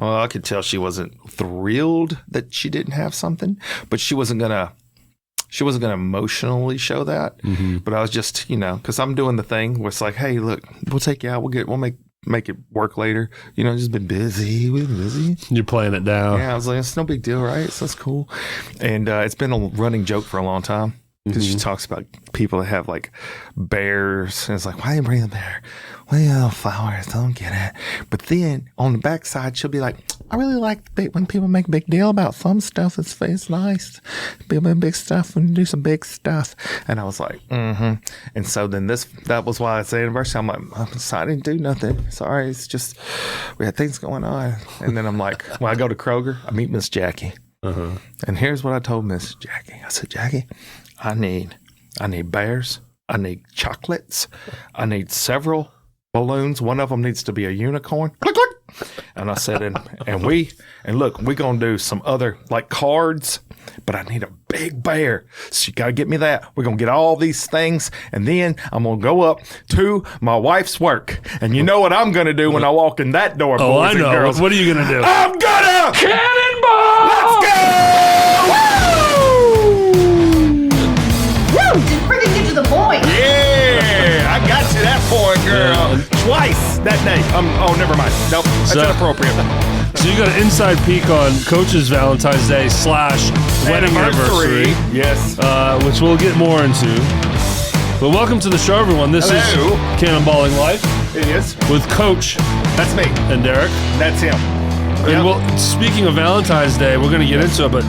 Well, I could tell she wasn't thrilled that she didn't have something, but she wasn't gonna emotionally show that. Mm-hmm. But I was just, because I'm doing the thing where it's like, hey, look, we'll take you out. We'll make it work later. Just been busy. We've been busy. You're playing it down. Yeah, I was like, it's no big deal, right? So that's cool. And it's been a running joke for a long time. Because she talks about people that have like bears, and it's like, why you bring the bear? Well, flowers, I don't get it. But then on the backside, she'll be like, I really like when people make a big deal about some stuff. It's nice. Big stuff when you do some big stuff. And I was like, mm-hmm. And so then that was why it's the anniversary. I'm like, I didn't do nothing. Sorry, it's just we had things going on. And then I'm like, when I go to Kroger, I meet Miss Jackie. Uh-huh. And here's what I told Miss Jackie. I said, Jackie, I need bears. I need chocolates. I need several balloons. One of them needs to be a unicorn. Click, click. And I said, and look, we're going to do some other like cards, but I need a big bear. So you got to get me that. We're going to get all these things. And then I'm going to go up to my wife's work. And you know what I'm going to do when I walk in that door, boys and girls? What are you going to do? I'm going to Cannonball! Let's go! Just freaking get to the point. Yeah, I got you that point, girl. Twice that day. Oh, never mind. Nope, that's inappropriate. So you got an inside peek on Coach's Valentine's Day / wedding anniversary. Yes. Which we'll get more into. But welcome to the show, everyone. This is Cannonballing Life. It is. With Coach. That's me. And Derrick. That's him. And speaking of Valentine's Day, we're going to get into it, but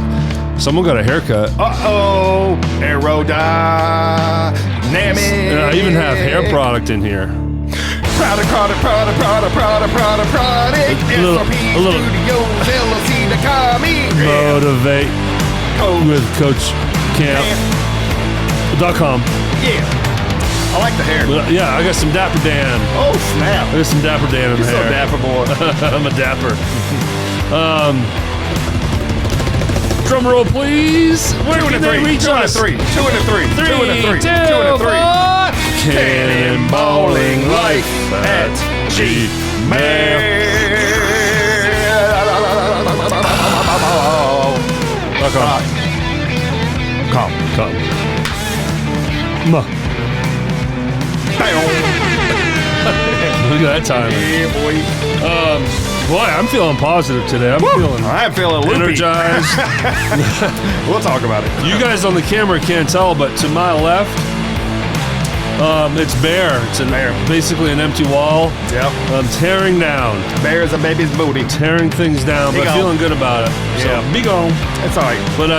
someone got a haircut. Uh-oh. Aerodynamic. And I even have hair product in here. Product. SRP Studios LLC. Motivate with Coach Camp.com. Yeah. I like the hair. Yeah, I got some Dapper Dan. Oh, snap. I got some Dapper Dan in the hair. So dapper, boy. I'm a dapper. Drum roll, please. Where can they reach us? 2 and a 3. 2 and a 3. 2 and a 3. Cannonballing Life at Come. Look at that time. Yeah, boy. Boy, I'm feeling positive today. I'm feeling loopy. Energized. We'll talk about it. You guys on the camera can't tell, but to my left, it's bare. It's basically an empty wall. Yep. I'm tearing down. Bare as a baby's booty. Tearing things down, but feeling good about it. Yeah. So, be gone. It's all right. But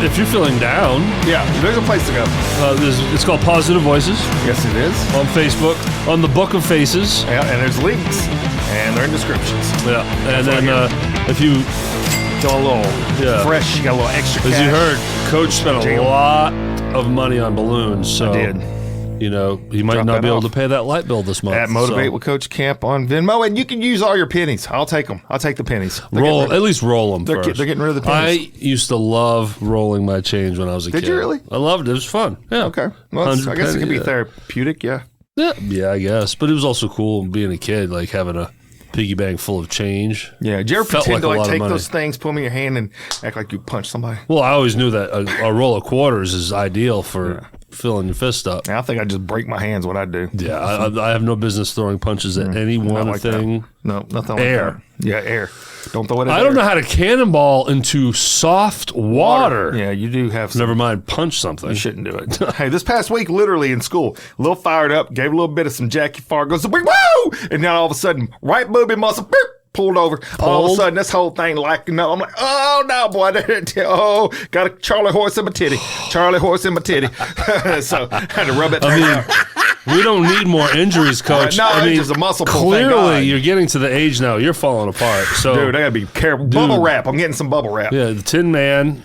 if you're feeling down, there's a place to go. It's called Positive Voices. Yes, it is. On Facebook, on the Book of Faces. Yeah, and there's links, and they're in descriptions. Yeah, and then if you go a little fresh, you got a little extra cash. As you heard, Coach spent a lot of money on balloons. So I did. He might not be able to pay that light bill this month. At Motivate with Coach Camp on Venmo, and you can use all your pennies. I'll take them. I'll take the pennies. At least roll them first. They're getting rid of the pennies. I used to love rolling my change when I was a kid. Did you really? I loved it. It was fun. Yeah. Okay. Well, I guess it can be therapeutic, yeah. Yeah, I guess. But it was also cool being a kid, like having a piggy bank full of change. Yeah. Did you ever pretend to take those things, put them in your hand, and act like you punched somebody? Well, I always knew that a roll of quarters is ideal for filling your fist up. I think I just break my hands when I do. Yeah, I have no business throwing punches at any one thing. No, nothing like air. that. Yeah, air. Don't throw it at I don't know how to cannonball into soft water. Yeah, you do have Never mind, punch something. You shouldn't do it. Hey, this past week, literally in school, a little fired up, gave a little bit of some Jackie Fargo, woo! And then all of a sudden, right booby muscle, boop, pulled over. All of a sudden, this whole thing I'm like, oh, no, boy. Oh, got a Charlie horse in my titty. Charlie horse in my titty. So I had to rub it out. We don't need more injuries, Coach. It's just a muscle pull. Clearly, you're getting to the age now. You're falling apart. So, dude, I got to be careful. Bubble wrap. I'm getting some bubble wrap. Yeah, the Tin Man.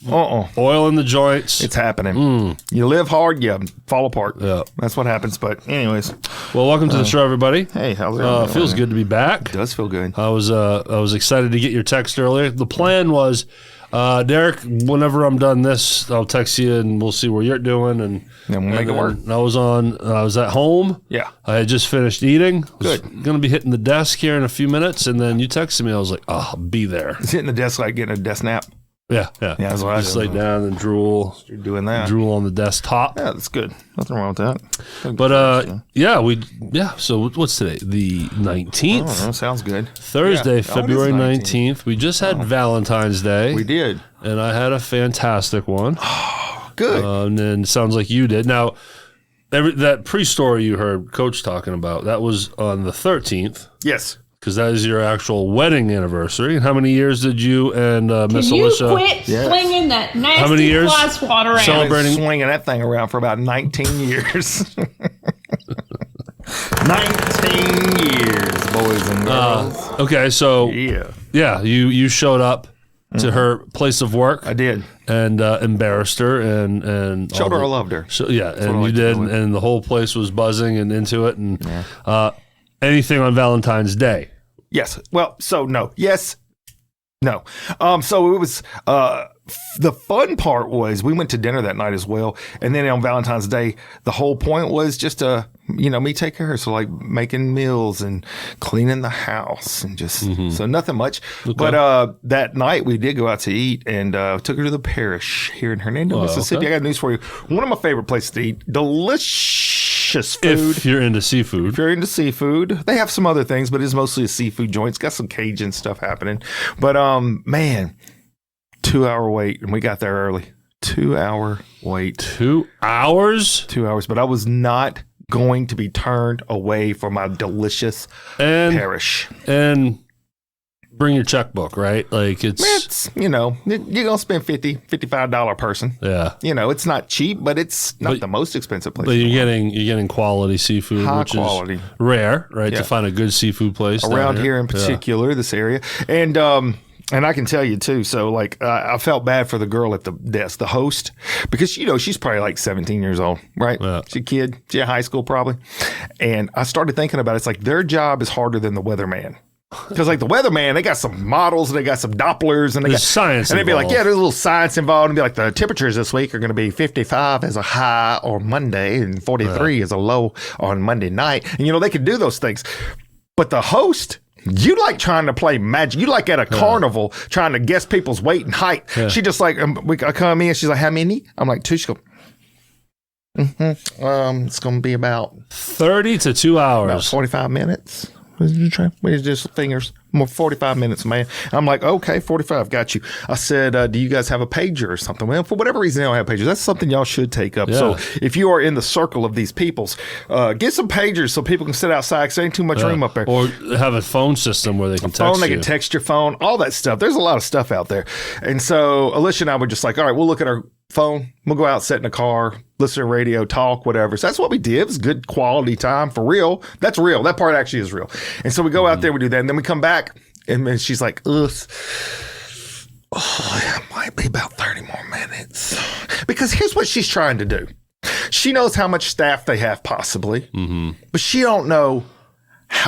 Oil in the joints. It's happening. You live hard, you fall apart. Yeah. That's what happens. But anyways. Well, welcome to the show, everybody. Hey, how's it feels good to be back. It does feel good. I was excited to get your text earlier. The plan was Derrick, whenever I'm done this, I'll text you and we'll see where you're doing, and then we'll make it work. I was at home. Yeah. I had just finished eating. Good. Going to be hitting the desk here in a few minutes, and then you texted me. I was like, oh, I'll be there. It's hitting the desk like getting a desk nap. Yeah. That's what I just do. lay down and drool. You're doing that. Drool on the desktop. Yeah, that's good. Nothing wrong with that. But so what's today? The 19th. Oh, sounds good. Thursday, Yeah. February 19th. We just had Valentine's Day. We did. And I had a fantastic one. Good. And then it sounds like you did. Now, that pre-story you heard Coach talking about, that was on the 13th. Yes. Because that is your actual wedding anniversary. And how many years did you and Miss Alicia? Can you quit slinging that nasty How many years? fly swat around? Celebrating- I've been swinging that thing around for about 19 years. 19 years, boys and girls. Okay, so you showed up to her place of work. I did. And embarrassed her and Showed her I loved her. So, yeah, and you did, and the whole place was buzzing and into it. And anything on Valentine's Day? Yes. Well, so no. Yes. No. So it was the fun part was we went to dinner that night as well, and then on Valentine's Day, the whole point was just to me take care of her. So like making meals and cleaning the house and just so nothing much. Okay. But that night we did go out to eat and took her to the Parish here in Hernando, Mississippi. Okay. I got news for you. One of my favorite places to eat. Delicious food. If you're into seafood. If you're into seafood. They have some other things, but it's mostly a seafood joint. It's got some Cajun stuff happening. But man, 2-hour wait, and we got there early. 2-hour wait. 2 hours? 2 hours, but I was not going to be turned away from my delicious Parish. And bring your checkbook, right? Like it's you're going to spend $55 a person. Yeah. It's not cheap, but it's not the most expensive place. But you're getting quality seafood, high which quality. Is rare, right? Yeah. To find a good seafood place around here in particular, this area. And I can tell you too. So like, I felt bad for the girl at the desk, the host, because she's probably like 17 years old, right? Yeah. She's a kid. She's in high school probably. And I started thinking about it. It's like their job is harder than the weatherman. Because like the weatherman, they got some models and they got some Dopplers and they got science. And they'd be like, there's a little science involved, and be like, the temperatures this week are going to be 55 as a high on Monday and 43 as a low on Monday night. And they could do those things. But the host, you like trying to play magic. You like at a carnival trying to guess people's weight and height. Yeah. She just like, I come in, she's like, how many? I'm like, 2. She go, it's going to be about 30 to 2 hours. About 45 minutes. We just fingers. More 45 minutes, man. I'm like, okay, 45, got you. I said, do you guys have a pager or something? Well, for whatever reason, they don't have pagers. That's something y'all should take up. Yeah. So if you are in the circle of these peoples, get some pagers so people can sit outside because there ain't too much room up there. Or have a phone system where they can text They can text your phone, all that stuff. There's a lot of stuff out there. And so Alicia and I were just like, all right, we'll look at our phone. We'll go out, sit in a car, listen to radio, talk, whatever. So that's what we did. It was good quality time for real. That's real. That part actually is real. And so we go out there, we do that. And then we come back. And then she's like, it might be about 30 more minutes. Because here's what she's trying to do. She knows how much staff they have possibly, but she don't know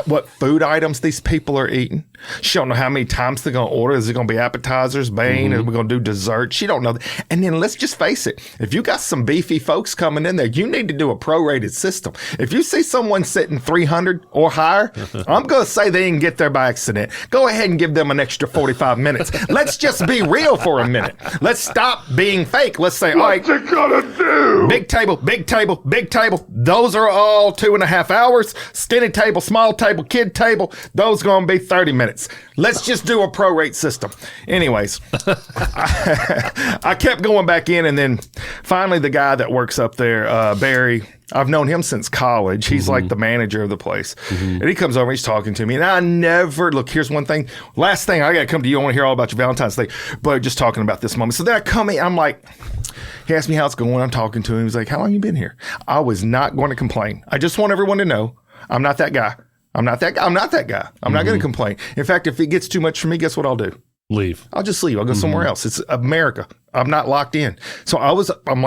what food items these people are eating. She don't know how many times they're going to order. Is it going to be appetizers, main, and we're going to do dessert? She don't know. And then let's just face it. If you got some beefy folks coming in there, you need to do a prorated system. If you see someone sitting 300 or higher, I'm going to say they didn't get there by accident. Go ahead and give them an extra 45 minutes. Let's just be real for a minute. Let's stop being fake. Let's say, all right, what you gonna do? Big table, big table, big table. Those are all 2.5 hours. Skinny table, small table, kid table. Those going to be 30 minutes. Let's just do a prorate system. Anyways, I kept going back in, and then finally the guy that works up there, Barry, I've known him since college. He's like the manager of the place. And he comes over, he's talking to me, and I never, look, here's one thing. Last thing, I got to come to you. I want to hear all about your Valentine's Day, but just talking about this moment. So then I come in, I'm like, he asked me how it's going. I'm talking to him. He's like, how long you been here? I was not going to complain. I just want everyone to know I'm not that guy. I'm not that guy. I'm not going to complain. In fact, if it gets too much for me, guess what I'll do? Leave. I'll just leave. I'll go somewhere else. It's America. I'm not locked in. So I'm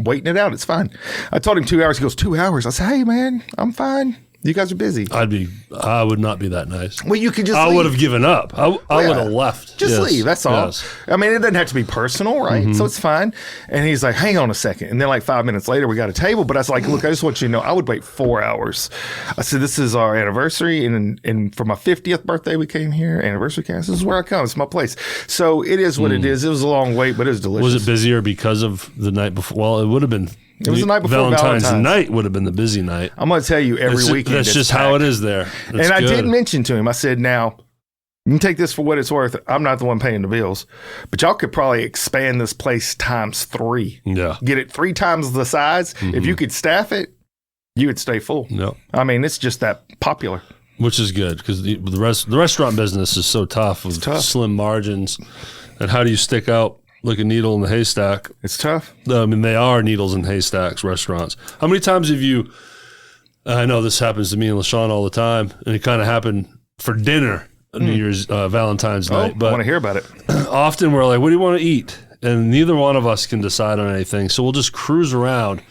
waiting it out. It's fine. I told him 2 hours. He goes, 2 hours. I said, hey, man, I'm fine. You guys are busy. I would not be that nice. Well, you could just I leave. would have given up. I would have left. Just leave. That's all. Yes. I mean, it doesn't have to be personal, right? So it's fine. And he's like, hang on a second. And then like 5 minutes later, we got a table. But I was like, look, I just want you to know, I would wait 4 hours. I said, this is our anniversary. And for my 50th birthday, we came here. Anniversary cast. This is where I come. It's my place. So it is what it is. It was a long wait, but it was delicious. Was it busier because of the night before? Well, it would have been. It was the night before Valentine's night would have been the busy night. I'm going to tell you every weekend. That's just packed. how it is there. That's I good. did mention to him, I said, now, you can take this for what it's worth. I'm not the one paying the bills, but y'all could probably expand this place times 3. Yeah. Get it 3 times the size. If you could staff it, you would stay full. No. I mean, it's just that popular. Which is good because the restaurant business is so tough with slim margins. And how do you stick out like a needle in the haystack? It's tough. I mean, they are needles in haystacks, restaurants. How many times have you, I know this happens to me and La-Shon all the time, and it kind of happened for dinner, New Year's, Valentine's night. But I want to hear about it. often we're like, what do you want to eat? And neither one of us can decide on anything. So we'll just cruise around,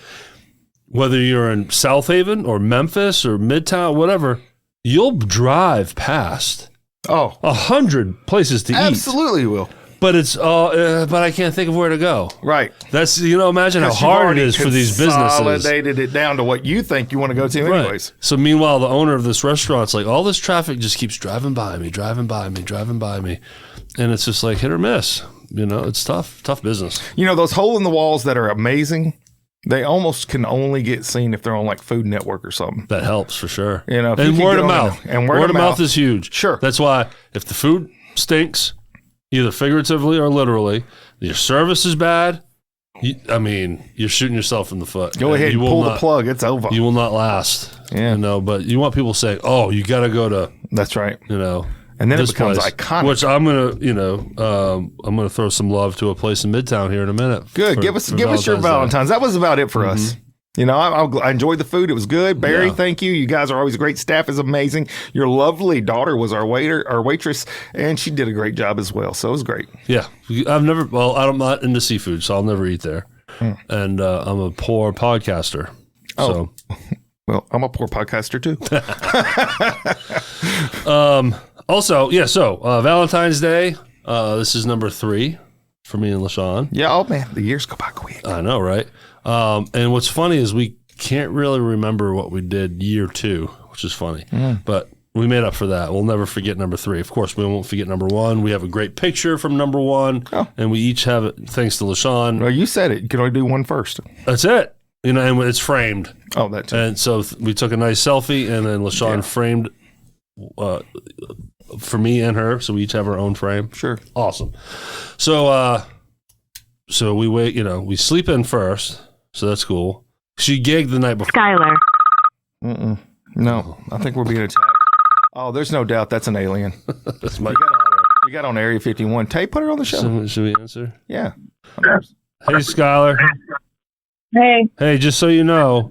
whether you're in South Haven or Memphis or Midtown, whatever, you'll drive past 100 places to eat. Absolutely will. But it's but I can't think of where to go. Right. That's imagine how hard it is for these businesses. Consolidated it down to what you think you want to go to anyways. So meanwhile, the owner of this restaurant's like, all this traffic just keeps driving by me, and it's just like hit or miss. It's tough business. Those hole in the walls that are amazing, they almost can only get seen if they're on like Food Network or something. That helps for sure. And word of mouth. And word of mouth is huge. Sure. That's why if the food stinks, either figuratively or literally, your service is bad, you're shooting yourself in the foot. Go ahead and pull the plug. It's over. You will not last. Yeah. But you want people saying, oh, you got to go to. That's right. And then it becomes iconic. Which I'm gonna throw some love to a place in Midtown here in a minute. Good. Give us your Valentines. That was about it for us. I enjoyed the food. It was good. Barry, thank you. You guys are always great. Staff is amazing. Your lovely daughter was our waitress, and she did a great job as well. So it was great. Yeah. I'm not into seafood, so I'll never eat there. And I'm a poor podcaster. Oh. So. Well, I'm a poor podcaster too. Also, Valentine's Day. This is number 3 for me and La-Shon. Yeah. Oh man, the years go by quick. I know, right? And what's funny is we can't really remember what we did year 2, which is funny. But we made up for that. We'll never forget number 3. Of course, we won't forget number 1. We have a great picture from number 1, and we each have it thanks to La-Shon. Well, you said it. You can only do one first. That's it. And it's framed. Oh, that too. And so we took a nice selfie, and then La-Shon framed for me and her, so we each have our own frame. Sure. Awesome. So we wait, we sleep in first, so that's cool. She gigged the night before. Skylar. No, I think we're being attacked. Oh, there's no doubt that's an alien. That's my you got on Area 51. Tay, put her on the show. Should we answer? Yeah. Hey, Skylar. Hey, just so you know,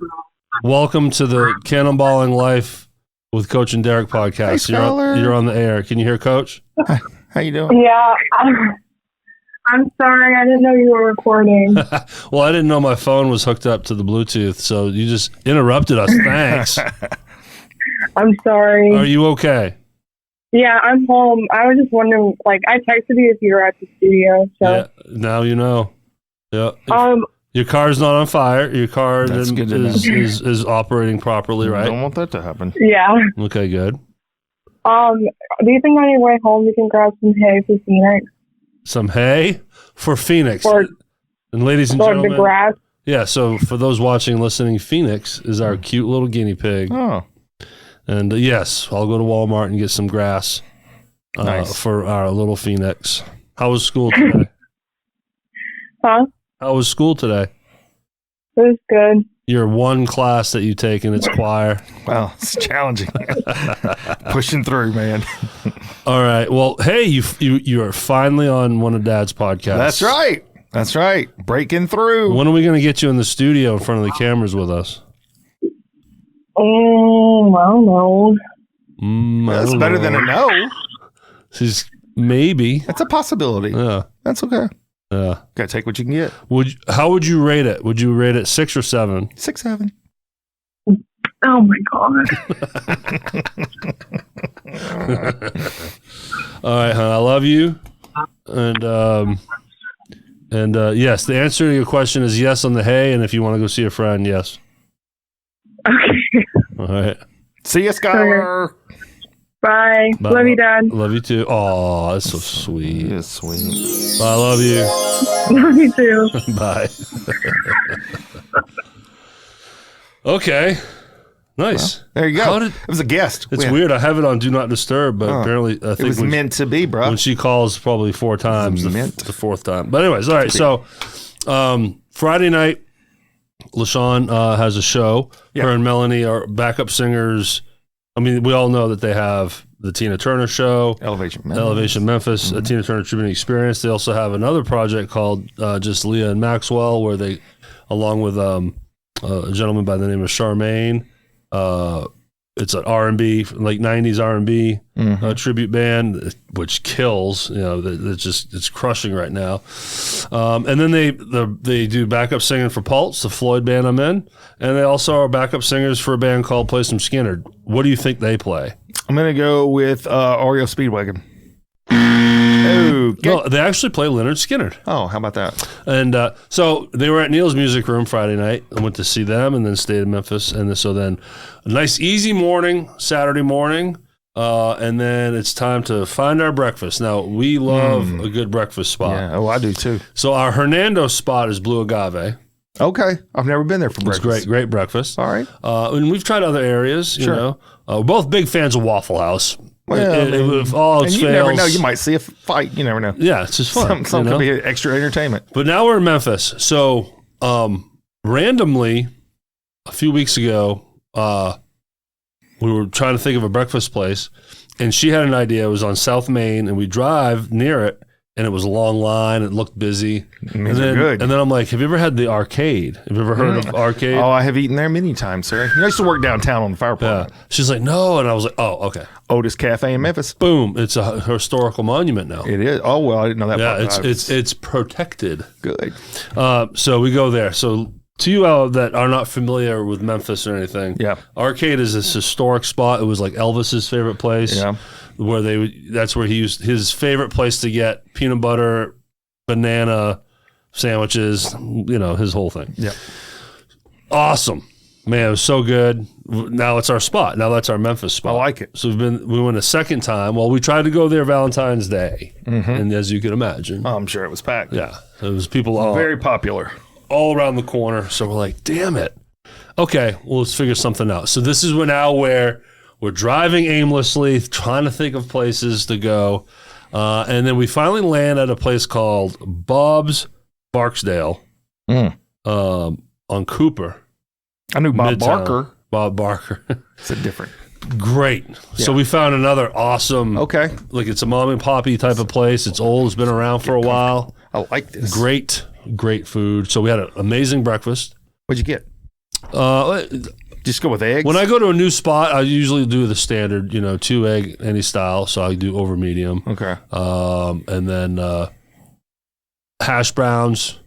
welcome to the Cannonballing Life with Coach and Derrick podcast. Hey, Skylar. You're on the air. Can you hear Coach? Hi. How you doing? Yeah. I'm sorry. I didn't know you were recording. Well, I didn't know my phone was hooked up to the Bluetooth, so you just interrupted us. Thanks. I'm sorry. Are you okay? Yeah, I'm home. I was just wondering, I texted you if you were at the studio. So. Yeah, now you know. Yeah. Your car's not on fire. Your car is operating properly, right? Don't want that to happen. Yeah. Okay, good. Do you think on your way home you can grab some hay for Phoenix? Some hay for Phoenix. And ladies and gentlemen. The grass. Yeah, so for those watching and listening, Phoenix is our cute little guinea pig. Oh. And yes, I'll go to Walmart and get some grass for our little Phoenix. How was school today? Huh? How was school today? It was good. Your one class that you take and it's choir. Wow, it's challenging. Pushing through, man. All right. Well, hey, you are finally on one of Dad's podcasts. That's right. Breaking through. When are we going to get you in the studio in front of the cameras with us? I don't know. That's better than a no. Maybe. That's a possibility. Yeah. That's okay. Yeah. Gotta take what you can get. How would you rate it? Would you rate it 6 or 7? 6, 7. Oh my God. All right, hon, I love you. And yes, the answer to your question is yes on the hay. And if you want to go see a friend, yes. Okay. All right. See you, Skylar. Bye. Bye. Love you, Dad. Love you too. Oh, that's so sweet. It's sweet. I love you. Love you too. Bye. Okay. Nice. Well, there you go. It was a guest. It's weird. I have it on Do Not Disturb, but apparently I think it was meant to be, bro. When she calls probably 4 times, the fourth time. But anyways, all right. So Friday night, La-Shon has a show. Yeah. Her and Melanie are backup singers. I mean, we all know that they have the Tina Turner show, Elevation Memphis, a Tina Turner Tribute Experience. They also have another project called just Leah and Maxwell, where they, along with a gentleman by the name of Charmaine, it's an R&B, like 90s R&B tribute band, which kills. You know, it's crushing right now. And then they do backup singing for Pulse, the Floyd band I'm in, and they also are backup singers for a band called Play Some Skinner. What do you think they play? I'm gonna go with Oreo Speedwagon. Okay. No, they actually play Leonard Skinner. Oh, how about that? And so they were at Neil's Music Room Friday night. I went to see them and then stayed in Memphis. And so then a nice, easy morning, Saturday morning. And then it's time to find our breakfast. Now, we love a good breakfast spot. Yeah. Oh, I do too. So our Hernando spot is Blue Agave. Okay. I've never been there for breakfast. It's great breakfast. All right. And we've tried other areas, you know. We're both big fans of Waffle House. Well, if all else and you fails, never know. You might see a fight. You never know. Yeah, it's just fun. Some could be extra entertainment. But now we're in Memphis. So randomly, a few weeks ago, we were trying to think of a breakfast place, and she had an idea. It was on South Main, and we drive near it, and it was a long line. It looked busy. And then I'm like, have you ever had the Arcade? Have you ever heard of Arcade? Oh, I have eaten there many times, sir. I used to work downtown on the fire plant. Yeah. She's like, no. And I was like, oh, okay. Otis Cafe in Memphis. Boom. It's a historical monument now. It is. Oh, well, I didn't know that. Yeah, it's protected. Good. So we go there. So to you that are not familiar with Memphis or anything, Arcade is this historic spot. It was like Elvis's favorite place. Yeah. That's where he used his favorite place to get peanut butter, banana sandwiches, you know, his whole thing. Yeah. Awesome. Man, it was so good. Now it's our spot. Now that's our Memphis spot. I like it. So we went a second time. Well, we tried to go there Valentine's Day. And as you can imagine. Oh, I'm sure it was packed. Yeah. It was people very popular. All around the corner. So we're like, damn it. Okay, well, let's figure something out. So this is now where we're driving aimlessly, trying to think of places to go. And then we finally land at a place called Bob's Barksdale on Cooper. I knew Bob Midtown. Barker. Bob Barker. It's a different. Great. Yeah. So we found another awesome. Okay. Like it's a mom and poppy type of place. It's old. It's been around for a while. I like this. Great food. So we had an amazing breakfast. What'd you get? Just go with eggs? When I go to a new spot, I usually do the standard, 2 egg, any style. So I do over medium. Okay. And then hash browns,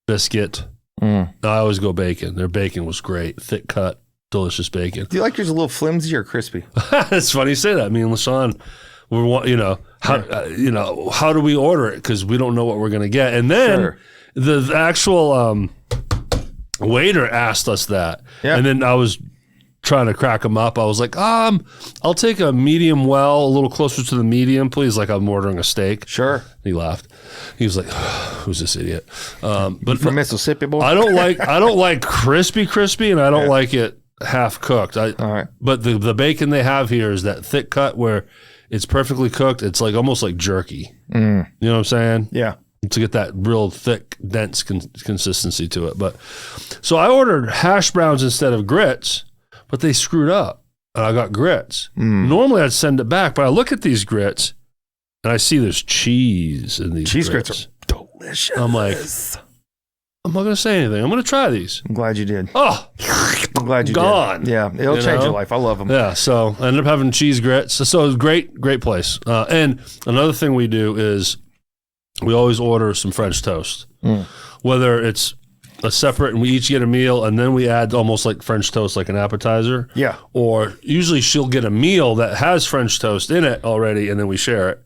biscuit. I always go bacon. Their bacon was great. Thick cut, delicious bacon. Do you like yours a little flimsy or crispy? It's funny you say that. Me and La-Shon, how do we order it? Because we don't know what we're going to get. And then the actual waiter asked us that. Yeah. And then I was trying to crack him up. I was like, I'll take a medium well, a little closer to the medium, please, like I'm ordering a steak. Sure. He laughed. He was like, who's this idiot? But from Mississippi, boy? I don't like crispy, and I don't like it half cooked. All right. But the bacon they have here is that thick cut where it's perfectly cooked. It's like almost like jerky. You know what I'm saying? Yeah. To get that real thick, dense consistency to it. But so I ordered hash browns instead of grits, but they screwed up, and I got grits. Normally I'd send it back, but I look at these grits, and I see there's cheese in these cheese grits are delicious. I'm like, I'm not going to say anything. I'm going to try these. I'm glad you did. Oh, I'm glad you did. Yeah, it'll change your life. I love them. Yeah, so I ended up having cheese grits. So it was great place. And another thing we do is we always order some French toast. Whether it's a separate, and we each get a meal, and then we add almost like French toast, like an appetizer. Yeah. Or usually she'll get a meal that has French toast in it already, and then we share it.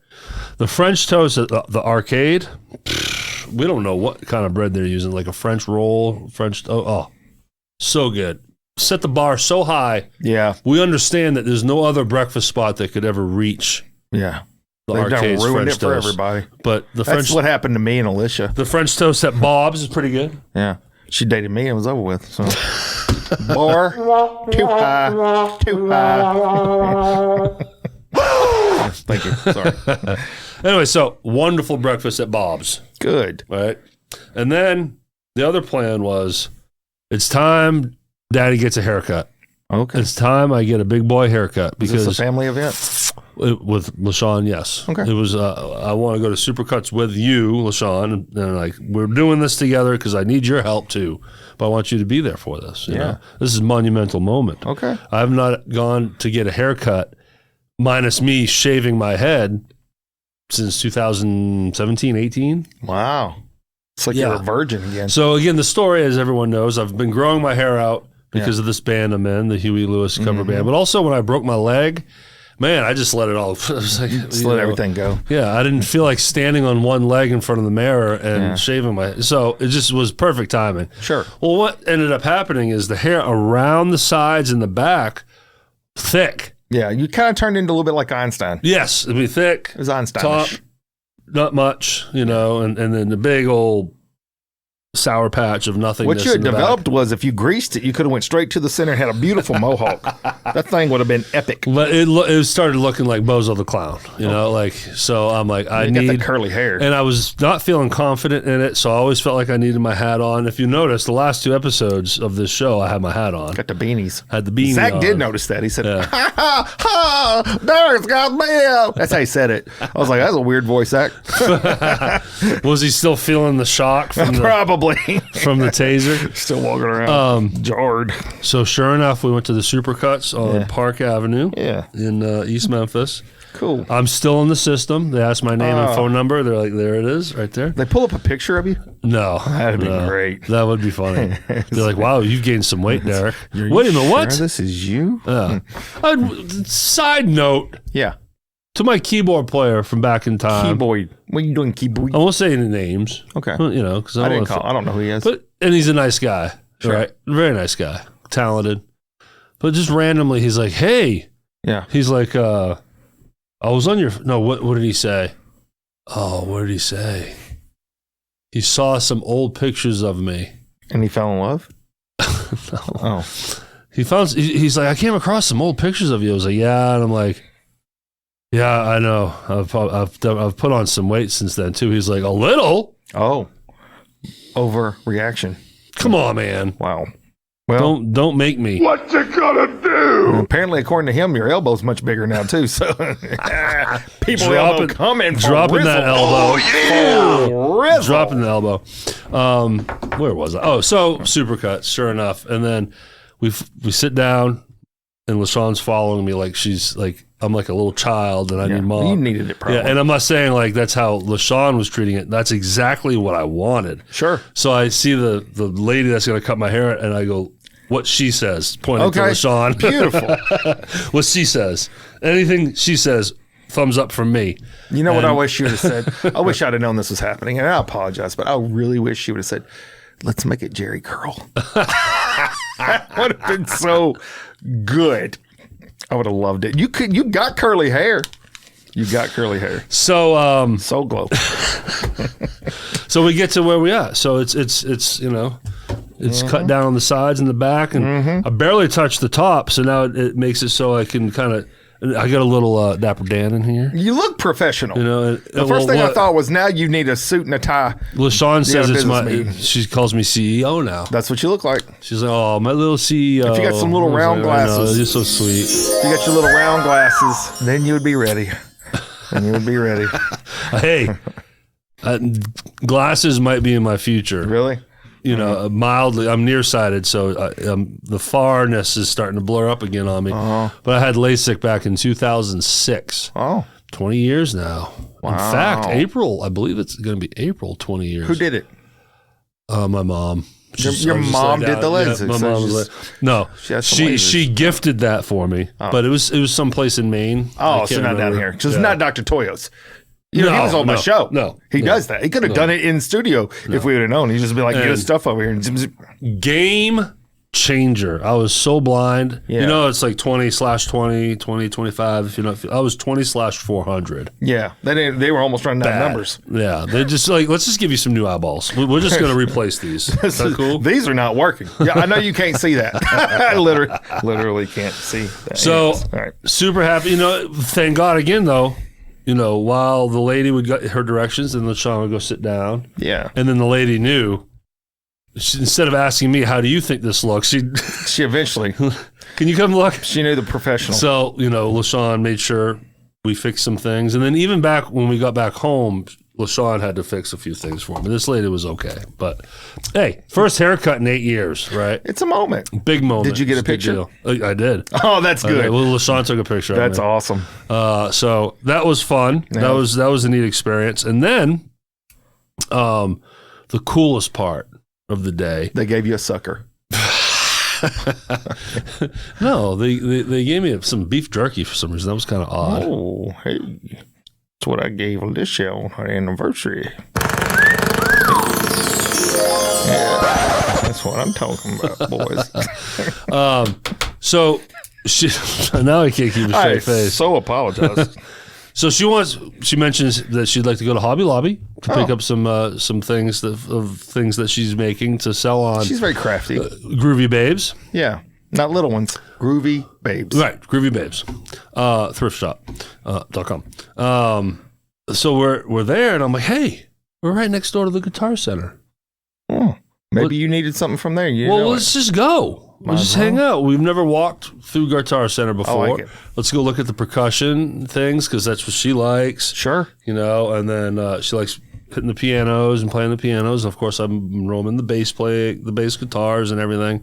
The French toast at the arcade, we don't know what kind of bread they're using, like a French roll, so good. Set the bar so high. Yeah. We understand that there's no other breakfast spot that could ever reach. Yeah. The They've arcade's done ruined French it for toast. everybody. But That's what happened to me and Alicia. The French toast at Bob's is pretty good. Yeah. She dated me and it was over with. So bar, too high, too high. Thank you. Sorry. Anyway, so wonderful breakfast at Bob's. Good. Right. And then the other plan was, it's time Daddy gets a haircut. Okay. It's time I get a big boy haircut because Is this a family event? with La-Shon, yes. Okay. It was. I want to go to Supercuts with you, La-Shon, and like we're doing this together because I need your help too. But I want you to be there for this. You know? This is a monumental moment. Okay. I have not gone to get a haircut, minus me shaving my head, since 2017, 18. Wow. It's like you're a virgin again. So again, the story, as everyone knows, I've been growing my hair out because of this band I'm in, the Huey Lewis cover band. But also when I broke my leg, man, I just let it all. I was like, Just let everything go. Yeah, I didn't feel like standing on one leg in front of the mirror and shaving my. So it just was perfect timing. Sure. Well, what ended up happening is the hair around the sides and the back, thick. Yeah, you kind of turned into a little bit like Einstein. Yes, it'd be thick. It was Einstein. Top, not much, and then the big old sour patch of nothingness. What you had in the developed back. was if you greased it, you could have went straight to the center and had a beautiful mohawk. That thing would have been epic. But it started looking like Bozo the Clown, so I'm like, I You need got the curly hair. and I was not feeling confident in it, so I always felt like I needed my hat on. If you notice, the last 2 episodes of this show, I had my hat on. Got the beanies. Had the beanie Zach on. did notice that. He said, ha, ha, ha, Derrick's got mail. That's how he said it. I was like, that's a weird voice, Zach. Was he still feeling the shock from Probably. from the taser? Still walking around jarred. So sure enough, we went to the Supercuts on Park Avenue in East Memphis. Cool. I'm still in the system. They asked my name and phone number. They're like, there it is, right there. They pull up a picture of you? No. That'd be great. That would be funny. They're like, wow, you've gained some weight, Derrick. Wait a minute, what? This is you? Side note Yeah. to my keyboard player from back in time. Keyboard. What are you doing, keyboard? I won't say any names. Okay. Because I don't know who he is. And he's a nice guy, right? Very nice guy, talented. But just randomly, he's like, "Hey," he's like, "I was on your." No, what did he say? Oh, what did he say? He saw some old pictures of me, and he fell in love. No. Oh, he's like, I came across some old pictures of you. I was like, yeah, and I'm like, yeah, I know. I've put on some weight since then too. He's like, a little. Oh, overreaction. Come on, man. Wow. Well, don't make me. What you gonna do? Apparently, according to him, your elbow's much bigger now too. So people elbow coming, dropping that elbow. Oh, yeah, dropping the elbow. Where was I? Oh, so Supercuts, sure enough. And then we sit down, and La-Shon's following me like she's like I'm like a little child, and I need mom. You needed it, probably. Yeah, and I'm not saying like that's how La-Shon was treating it. That's exactly what I wanted. Sure. So I see the lady that's going to cut my hair, and I go, what she says, pointing to La-Shon. Beautiful. What she says. Anything she says, thumbs up from me. You know what I wish you would have said? I wish I'd have known this was happening, and I apologize, but I really wish you would have said, let's make it Jerry curl. That would have been so good. I would have loved it. You got curly hair. You got curly hair. So so glow. So we get to where we are. So it's cut down on the sides and the back, and I barely touched the top. So now it makes it so I can kind of. I got a little Dapper Dan in here. You look professional. The first thing I thought was now you need a suit and a tie. La-Shon says it's my. She calls me CEO now. That's what you look like. She's like, oh, my little CEO. If you got some little round glasses, you're so sweet. If you got your little round glasses, then you would be ready. Hey, glasses might be in my future. Really? Mildly. I'm nearsighted, so the farness is starting to blur up again on me. But I had LASIK back in 2006. Oh. 20 years now. Wow. In fact, April, I believe it's going to be April 20 years. Who did it? My mom. Your mom did the lenses. Yeah, my mom was no, she gifted that for me, but it was someplace in Maine. Oh, so not down here. So it's not Dr. Toyo's. You know, he was on my show. No, he does that. He could have done it in studio if we would have known. He'd just be like, get his stuff over here. Game changer. I was so blind. Yeah. You know, it's like 20/20, 20/25. If you know, I was 20/400. Yeah, they were almost running out of numbers. Yeah, they just like, let's just give you some new eyeballs. We're just going to replace these. Is that cool? These are not working. Yeah, I know you can't see that. I literally can't see that. So Right. super happy. You know, thank God again though. You know, while the lady would get her directions, and La-Shon would go sit down. Yeah, and then the lady knew. Instead of asking me, how do you think this looks? She eventually. Can you come look? She knew the professional. So, you know, La-Shon made sure we fixed some things. And then even back when we got back home, La-Shon had to fix a few things for me. This lady was okay. But, hey, first haircut in 8 years, right? It's a moment. Big moment. Did you get a picture? I did. Oh, that's good. Well, La-Shon took a picture of me. That's awesome. So that was fun. Yeah. That was a neat experience. And then the coolest part of the day. They gave you a sucker. No, they gave me some beef jerky for some reason. That was kind of odd. Oh, hey. That's what I gave Alicia on her anniversary. Yeah, that's what I'm talking about, boys. So she now I can't keep a straight face. So apologize. So she mentions that she'd like to go to Hobby Lobby to pick up some things that she's making to sell on. She's very crafty. Groovy Babes. Yeah. Not little ones. Groovy Babes. Right. Groovy Babes. Thriftshop.com. So we're there and I'm like, hey, we're right next door to the Guitar Center. Oh, maybe you needed something from there. Let's just go. We'll just hang out. We've never walked through Guitar Center before. I like it. Let's go look at the percussion things because that's what she likes. Sure. You know, and then she likes hitting the pianos and playing the pianos. Of course, I'm roaming the bass guitars and everything.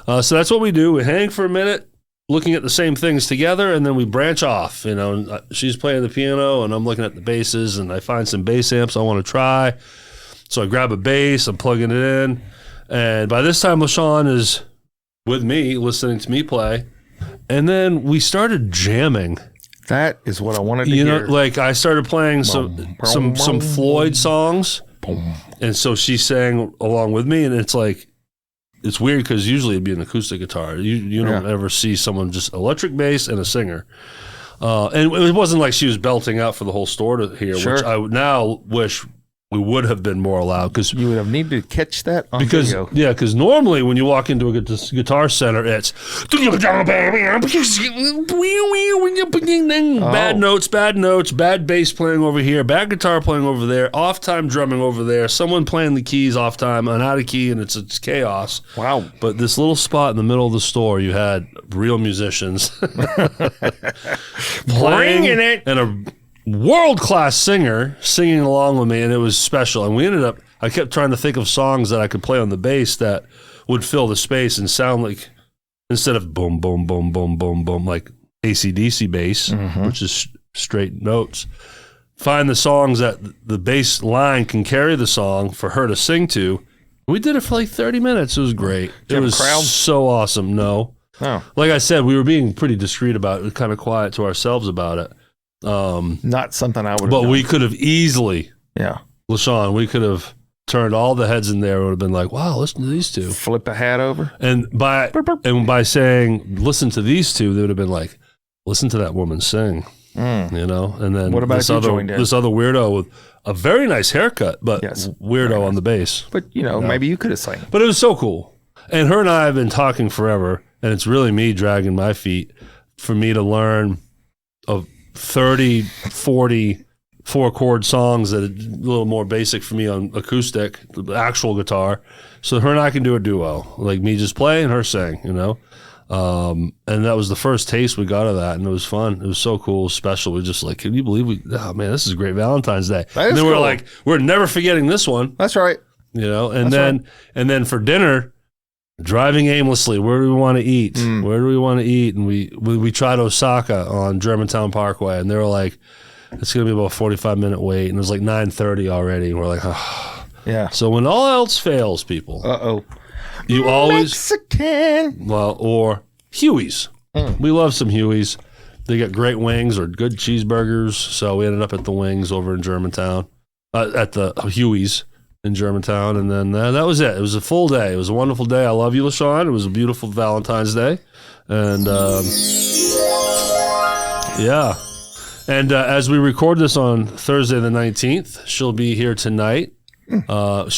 So that's what we do. We hang for a minute, looking at the same things together, and then we branch off. You know, and she's playing the piano, and I'm looking at the basses, and I find some bass amps I want to try. So I grab a bass, I'm plugging it in, and by this time, La-Shon is with me, listening to me play, and then we started jamming. That is what I wanted to hear. You know, like I started playing some Floyd songs, and so she sang along with me, and it's like, it's weird because usually it'd be an acoustic guitar. You don't ever see someone just electric bass and a singer. And it wasn't like she was belting out for the whole store to hear, which I now wish we would have been more allowed because you would have needed to catch that on video. Yeah, because normally when you walk into a Guitar Center, it's bad notes, bad bass playing over here, bad guitar playing over there, off time drumming over there, someone playing the keys off time and out of key, and it's chaos. Wow! But this little spot in the middle of the store, you had real musicians bringing it, and a world-class singer singing along with me, and it was special. And we ended up, I kept trying to think of songs that I could play on the bass that would fill the space and sound like, instead of boom, boom, boom, boom, boom, boom, like AC/DC bass, which is straight notes, find the songs that the bass line can carry the song for her to sing to. We did it for like 30 minutes. It was great. It was so awesome. No. Oh. Like I said, we were being pretty discreet about it, kind of quiet to ourselves about it. Not something I would have but done. we could have easily, La-Shon, we could have turned all the heads in there. It would have been like, wow, listen to these two. Flip a hat over. And by saying, listen to these two, they would have been like, listen to that woman sing. You know? And then what about this other weirdo with a very nice haircut, but weirdo on the bass. But, you know, maybe you could have sang. But it was so cool. And her and I have been talking forever, and it's really me dragging my feet for me to learn of 30, 40 four-chord songs that are a little more basic for me on acoustic, the actual guitar. So her and I can do a duo, like me just play and her sing, you know? And that was the first taste we got of that, and it was fun. It was so cool, special. We just like, can you believe oh man, this is a great Valentine's Day. And then we're like, we're never forgetting this one. That's right. You know, and then for dinner, driving aimlessly, where do we want to eat? Where do we want to eat? And we tried Osaka on Germantown Parkway, and they were like, it's going to be about a 45-minute wait, and it was like 9:30 already, and we're like, oh. Yeah. So when all else fails, people, you always Mexican. well, or Huey's. We love some Huey's. They got great wings or good cheeseburgers. So we ended up at the Wings over in Germantown, at the Huey's in Germantown, and then that was it. It was a full day. It was a wonderful day. I love you, La-Shon. It was a beautiful Valentine's Day, and yeah. And as we record this on Thursday the 19th, she'll be here tonight. She's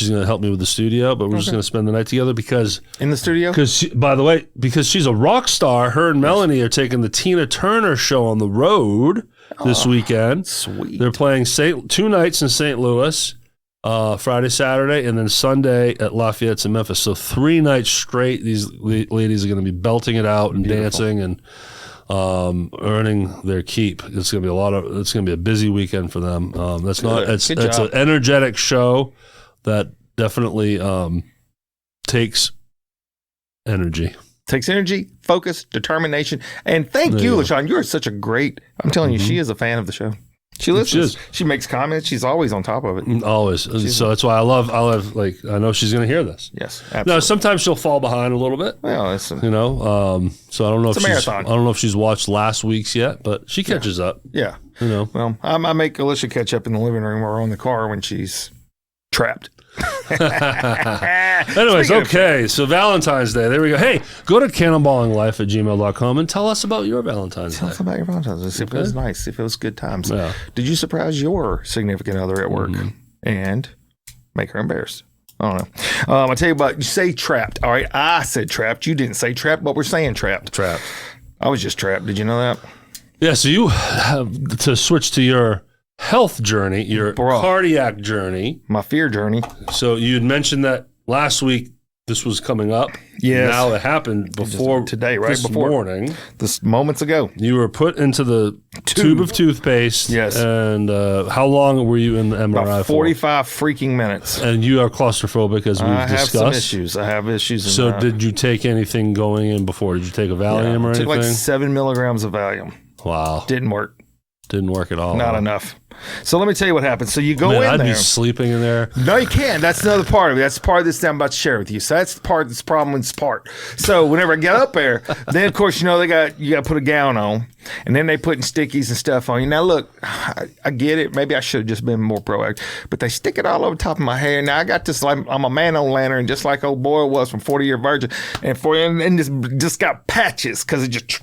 going to help me with the studio, but we're just going to spend the night together because In the studio? by the way, because she's a rock star, her and Melanie are taking the Tina Turner show on the road this weekend. Sweet. They're playing 2 nights in St. Louis, Friday, Saturday, and then Sunday at Lafayette's in Memphis. So 3 nights straight, these ladies are going to be belting it out and dancing and earning their keep. It's going to be it's going to be a busy weekend for them. It's an energetic show that definitely takes energy. Takes energy, focus, determination. And thank you, La-Shon. You're such a great, I'm telling you, she is a fan of the show. She listens. She makes comments. She's always on top of it. Always. So that's why I love, I know she's going to hear this. Yes, absolutely. Now, sometimes she'll fall behind a little bit. Well, it's so I don't know if marathon. I don't know if she's watched last week's yet, but she catches up. Yeah. Well, I make Alicia catch up in the living room or on the car when she's trapped. Anyways, okay. So Valentine's Day. There we go. Hey, go to cannonballinglife@gmail.com and tell us about your Valentine's Day. Tell us about your Valentine's Day. See if it was nice. See if it was good times. Yeah. Did you surprise your significant other at work and make her embarrassed? I don't know. I'll tell you about, you say trapped. All right. I said trapped. You didn't say trapped, but we're saying trapped. Trapped. I was just trapped. Did you know that? Yeah. So you have to switch to your health journey, your cardiac journey. My fear journey. So you had mentioned that last week this was coming up. Yes. Now it happened before today, right this before morning. This moments ago. You were put into the tube of toothpaste. Yes. And how long were you in the MRI About 45 freaking minutes. And you are claustrophobic, as we've discussed. I have some issues. I have issues. So did you take anything going in before? Did you take a Valium or anything? I took like 7 milligrams of Valium. Wow. Didn't work. Didn't work at all. Not enough. So let me tell you what happened. So you go in there. I'd be sleeping in there. No, you can't. That's another part of it. That's the part of this I'm about to share with you. So that's the part that's problem's part. So whenever I get up there, then of course, you got to put a gown on. And then they putting stickies and stuff on you. Now look, I get it. Maybe I should have just been more proactive. But they stick it all over top of my hair. Now I got this, like, I'm a man on lantern, just like old boy was from 40 Year Virgin. And this just got patches because it just.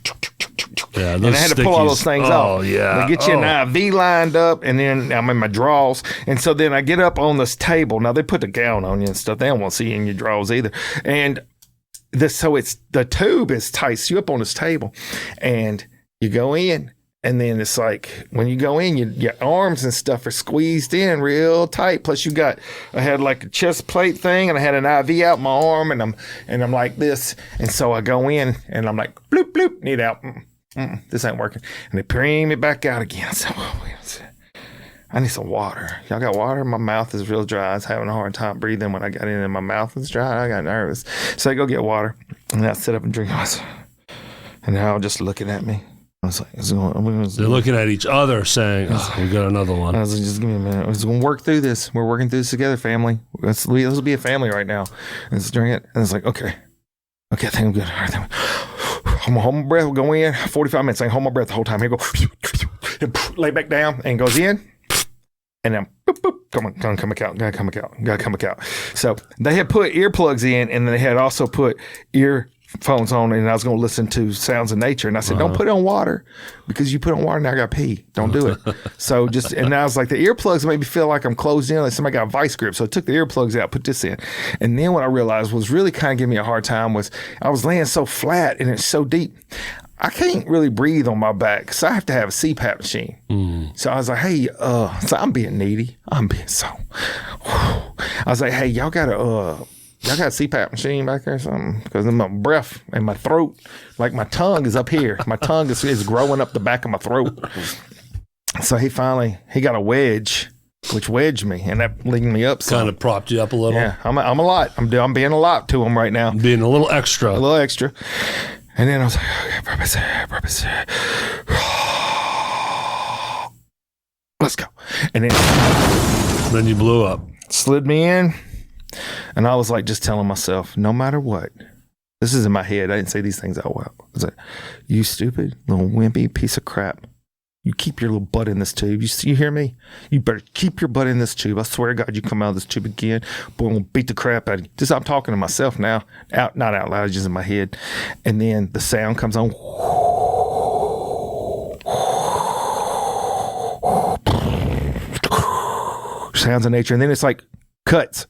Yeah, and I had to pull all those things off. Oh, yeah. They get you an IV lined up, and then I'm in my drawers. And so then I get up on this table. Now, they put the gown on you and stuff. They don't want to see you in your drawers either. And the tube is tight. So you up on this table, and you go in. And then it's like, when you go in, your arms and stuff are squeezed in real tight. Plus I had like a chest plate thing, and I had an IV out my arm, and I'm like this. And so I go in, and I'm like, bloop, bloop, need out. This ain't working. And they bring me back out again. So I need some water. Y'all got water? My mouth is real dry. I was having a hard time breathing when I got in, and my mouth was dry. I got nervous. So I go get water, and I sit up and drink. And they're all just looking at me. I was like, they're looking at each other saying, we got another one. I was like, just give me a minute. I was going to work through this. We're working through this together, family. This will be a family right now. And let's drink it. And it's like, okay, I think I'm good. All right, I'm going to hold my breath. We'll go in 45 minutes. I can hold my breath the whole time. Here go, lay back down, and goes in. And then, boop, boop, come back out. Gotta come back out. So they had put earplugs in, and then they had also put earphones on, and I was going to listen to sounds of nature. And I said, don't put on water, because you put on water, now I got to pee. Don't do it. So and I was like, the earplugs made me feel like I'm closed in, like somebody got a vice grip. So I took the earplugs out, put this in. And then what I realized was really kind of giving me a hard time was I was laying so flat and it's so deep. I can't really breathe on my back, so I have to have a CPAP machine. So I was like, hey, so I'm being needy. I was like, hey, y'all got a CPAP machine back there or something? Because my breath and my throat, like my tongue is up here. My tongue is growing up the back of my throat. So he got a wedge, which wedged me, and that leaned me up. Kind of propped you up a little. Yeah, I'm a lot. I'm being a lot to him right now. Being a little extra. And then I was like, okay, purpose. Let's go. And then you blew up. Slid me in. And I was like, just telling myself, no matter what, this is in my head. I didn't say these things out loud. I was like, you stupid little wimpy piece of crap. You keep your little butt in this tube. You hear me? You better keep your butt in this tube. I swear to God, you come out of this tube again, boy, I'm going to beat the crap out of you. Just, I'm talking to myself now, not out loud, just in my head. And then the sound comes on. Sounds of nature. And then it's like cuts.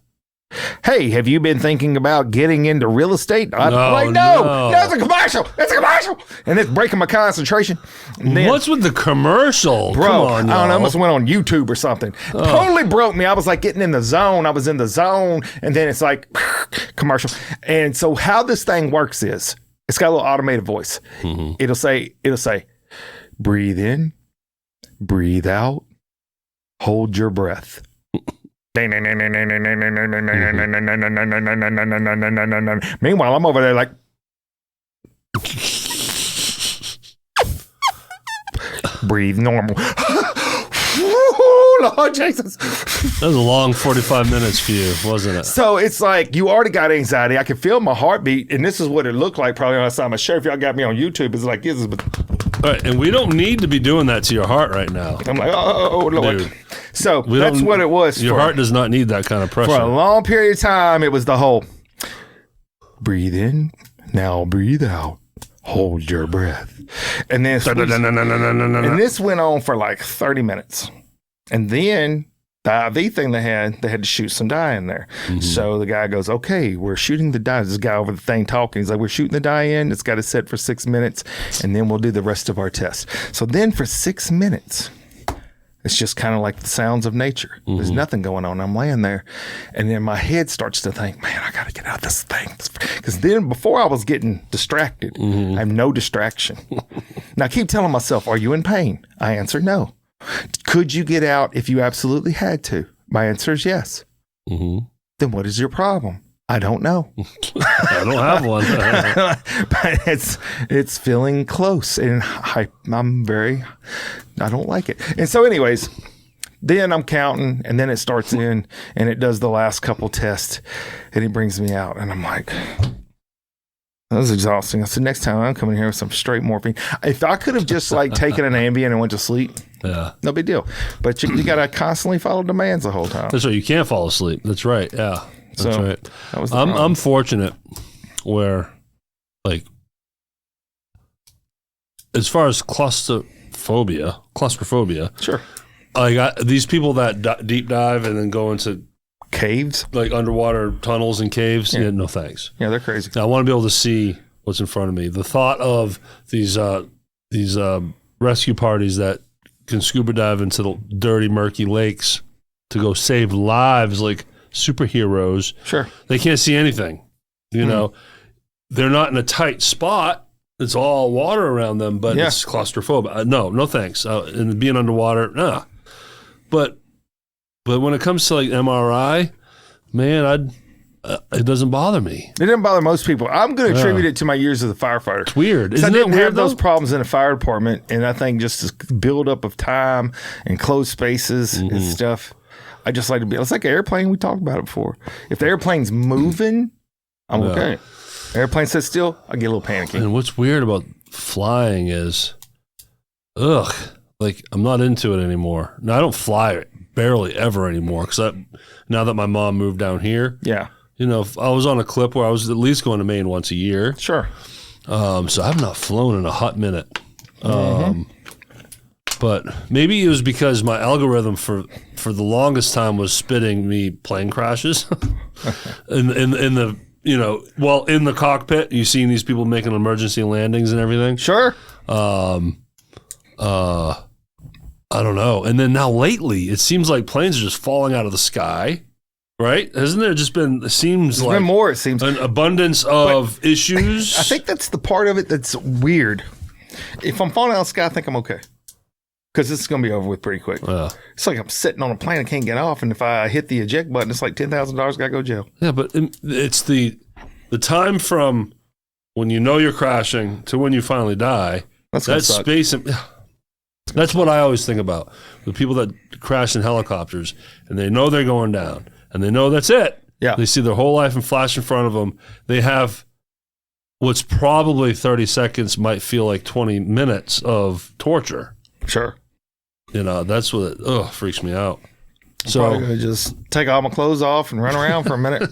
Hey, have you been thinking about getting into real estate? I'm like, no, it's a commercial. It's a commercial. And it's breaking my concentration. And then, what's with the commercial? Bro, Come on, I don't know. I y'all. must have went on YouTube or something. Totally broke me. I was like getting in the zone. I was in the zone. And then it's like commercial. And so how this thing works is it's got a little automated voice. Mm-hmm. It'll say, breathe in, breathe out, hold your breath. Meanwhile, I'm over there like, breathe normal. Lord Jesus. That was a long 45 minutes for you, wasn't it? So it's like you already got anxiety. I can feel my heartbeat, and this is what it looked like probably on the side of my shirt. If y'all got me on YouTube, it's like this. All right, and we don't need to be doing that to your heart right now. I'm like, oh Lord. Dude, so that's what it was. Your heart does not need that kind of pressure. For a long period of time, it was the whole breathe in, now breathe out, hold your breath. And then and this went on for like 30 minutes. And then the IV thing they had to shoot some dye in there. Mm-hmm. So the guy goes, okay, we're shooting the dye. This guy over the thing talking. He's like, we're shooting the dye in. It's got to set for 6 minutes, and then we'll do the rest of our test. So then for 6 minutes, it's just kind of like the sounds of nature. Mm-hmm. There's nothing going on. I'm laying there, and then my head starts to think, man, I got to get out of this thing. Because then before I was getting distracted, I have no distraction. Now I keep telling myself, are you in pain? I answer no. Could you get out if you absolutely had to? My answer is yes. Mm-hmm. Then what is your problem? I don't know. I don't have one. But it's feeling close, and I don't like it. And so anyways, then I'm counting, and then it starts in, and it does the last couple tests, and it brings me out, and I'm like, that was exhausting. I said, next time I'm coming here with some straight morphine. If I could have just like taken an Ambien and went to sleep, no big deal. But you got to constantly follow demands the whole time. That's right. You can't fall asleep. That's right. Yeah. That's so, right. That was I'm fortunate where, like, as far as claustrophobia, sure. I got these people that deep dive and then go into caves, like underwater tunnels and caves. Yeah, no thanks. Yeah, they're crazy. I want to be able to see what's in front of me. The thought of these rescue parties that can scuba dive into the dirty, murky lakes to go save lives like superheroes. Sure. They can't see anything. You know, they're not in a tight spot. It's all water around them, but it's claustrophobic. No thanks. And being underwater, nah. But when it comes to like MRI, man, it doesn't bother me. It didn't bother most people. I'm going to attribute it to my years as a firefighter. It's weird. I didn't have those problems in the fire department, and I think just this build up of time and closed spaces and stuff. I just like to be. It's like an airplane. We talked about it before. If the airplane's moving, I'm okay. Airplane sits still, I get a little panicky. And what's weird about flying is, like I'm not into it anymore. Now I don't fly barely ever anymore because now that my mom moved down here, you know, I was on a clip where I was at least going to Maine once a year. Sure. So I've not flown in a hot minute. But maybe it was because my algorithm for the longest time was spitting me plane crashes in the. You know, well, in the cockpit, you've seen these people making emergency landings and everything. Sure. I don't know. And then now lately, it seems like planes are just falling out of the sky, right? Hasn't there just been, it seems like more, it seems. An abundance of issues? I think that's the part of it that's weird. If I'm falling out of the sky, I think I'm okay. Because it's going to be over with pretty quick. It's like I'm sitting on a plane, I can't get off, and if I hit the eject button, it's like $10,000, got to go to jail. Yeah, but it's the time from when you know you're crashing to when you finally die. That's space. That's what I always think about. The people that crash in helicopters, and they know they're going down, and they know that's it. Yeah. They see their whole life in flash in front of them. They have what's probably 30 seconds might feel like 20 minutes of torture. Sure. You know, that's what freaks me out. I'm probably gonna just take all my clothes off and run around for a minute.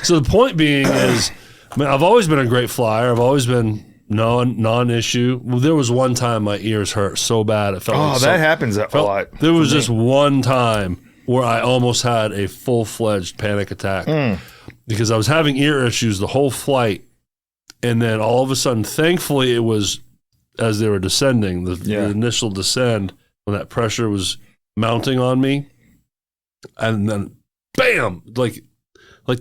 So the point being is, I mean, I've always been a great flyer. I've always been non-issue. Well, there was one time my ears hurt so bad it felt like that happens a lot. There was just one time where I almost had a full-fledged panic attack because I was having ear issues the whole flight, and then all of a sudden, thankfully, it was as they were descending, the initial descend, when that pressure was mounting on me, and then bam, like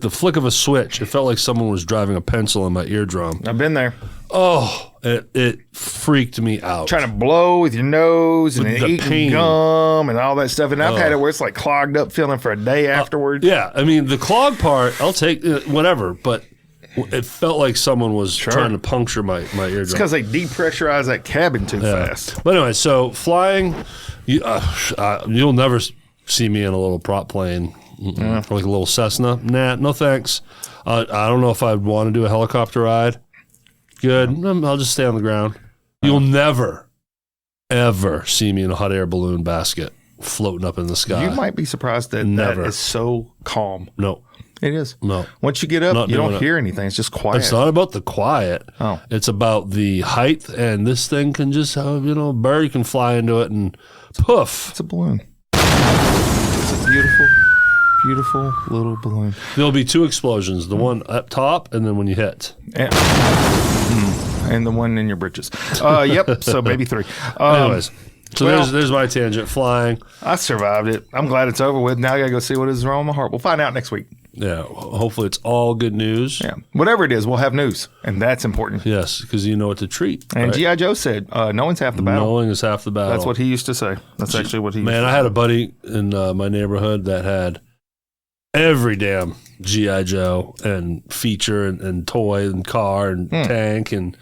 the flick of a switch. It felt like someone was driving a pencil in my eardrum. I've been there. Oh, it freaked me out. Trying to blow with your nose and the eating pain. Gum and all that stuff. And I've had it where it's like clogged up feeling for a day afterwards. Yeah, I mean, the clog part, I'll take whatever, but it felt like someone was trying to puncture my eardrum. It's because they depressurize that cabin too fast. But anyway, so flying, you'll never see me in a little prop plane. Like a little Cessna. Nah, no thanks. I don't know if I'd want to do a helicopter ride. Good. I'll just stay on the ground. You'll never, ever see me in a hot air balloon basket floating up in the sky. You might be surprised that that is so calm. No. It is. No. Once you get up, you don't hear anything. It's just quiet. It's not about the quiet. Oh. It's about the height, and this thing can just, a bird can fly into it and poof. It's a balloon. It's a beautiful little balloon. There'll be two explosions, the one up top and then when you hit. And the one in your britches. Yep, so maybe 3. Anyways, so there's my tangent, flying. I survived it. I'm glad it's over with. Now I got to go see what is wrong with my heart. We'll find out next week. Yeah, hopefully it's all good news. Yeah, whatever it is, we'll have news, and that's important. Yes, because you know what to treat. And G.I. Joe said, knowing's half the battle. Knowing is half the battle. That's what he used to say. That's actually what he used to say. Man, I had a buddy in my neighborhood that had every damn G.I. Joe and feature and toy and car and tank and,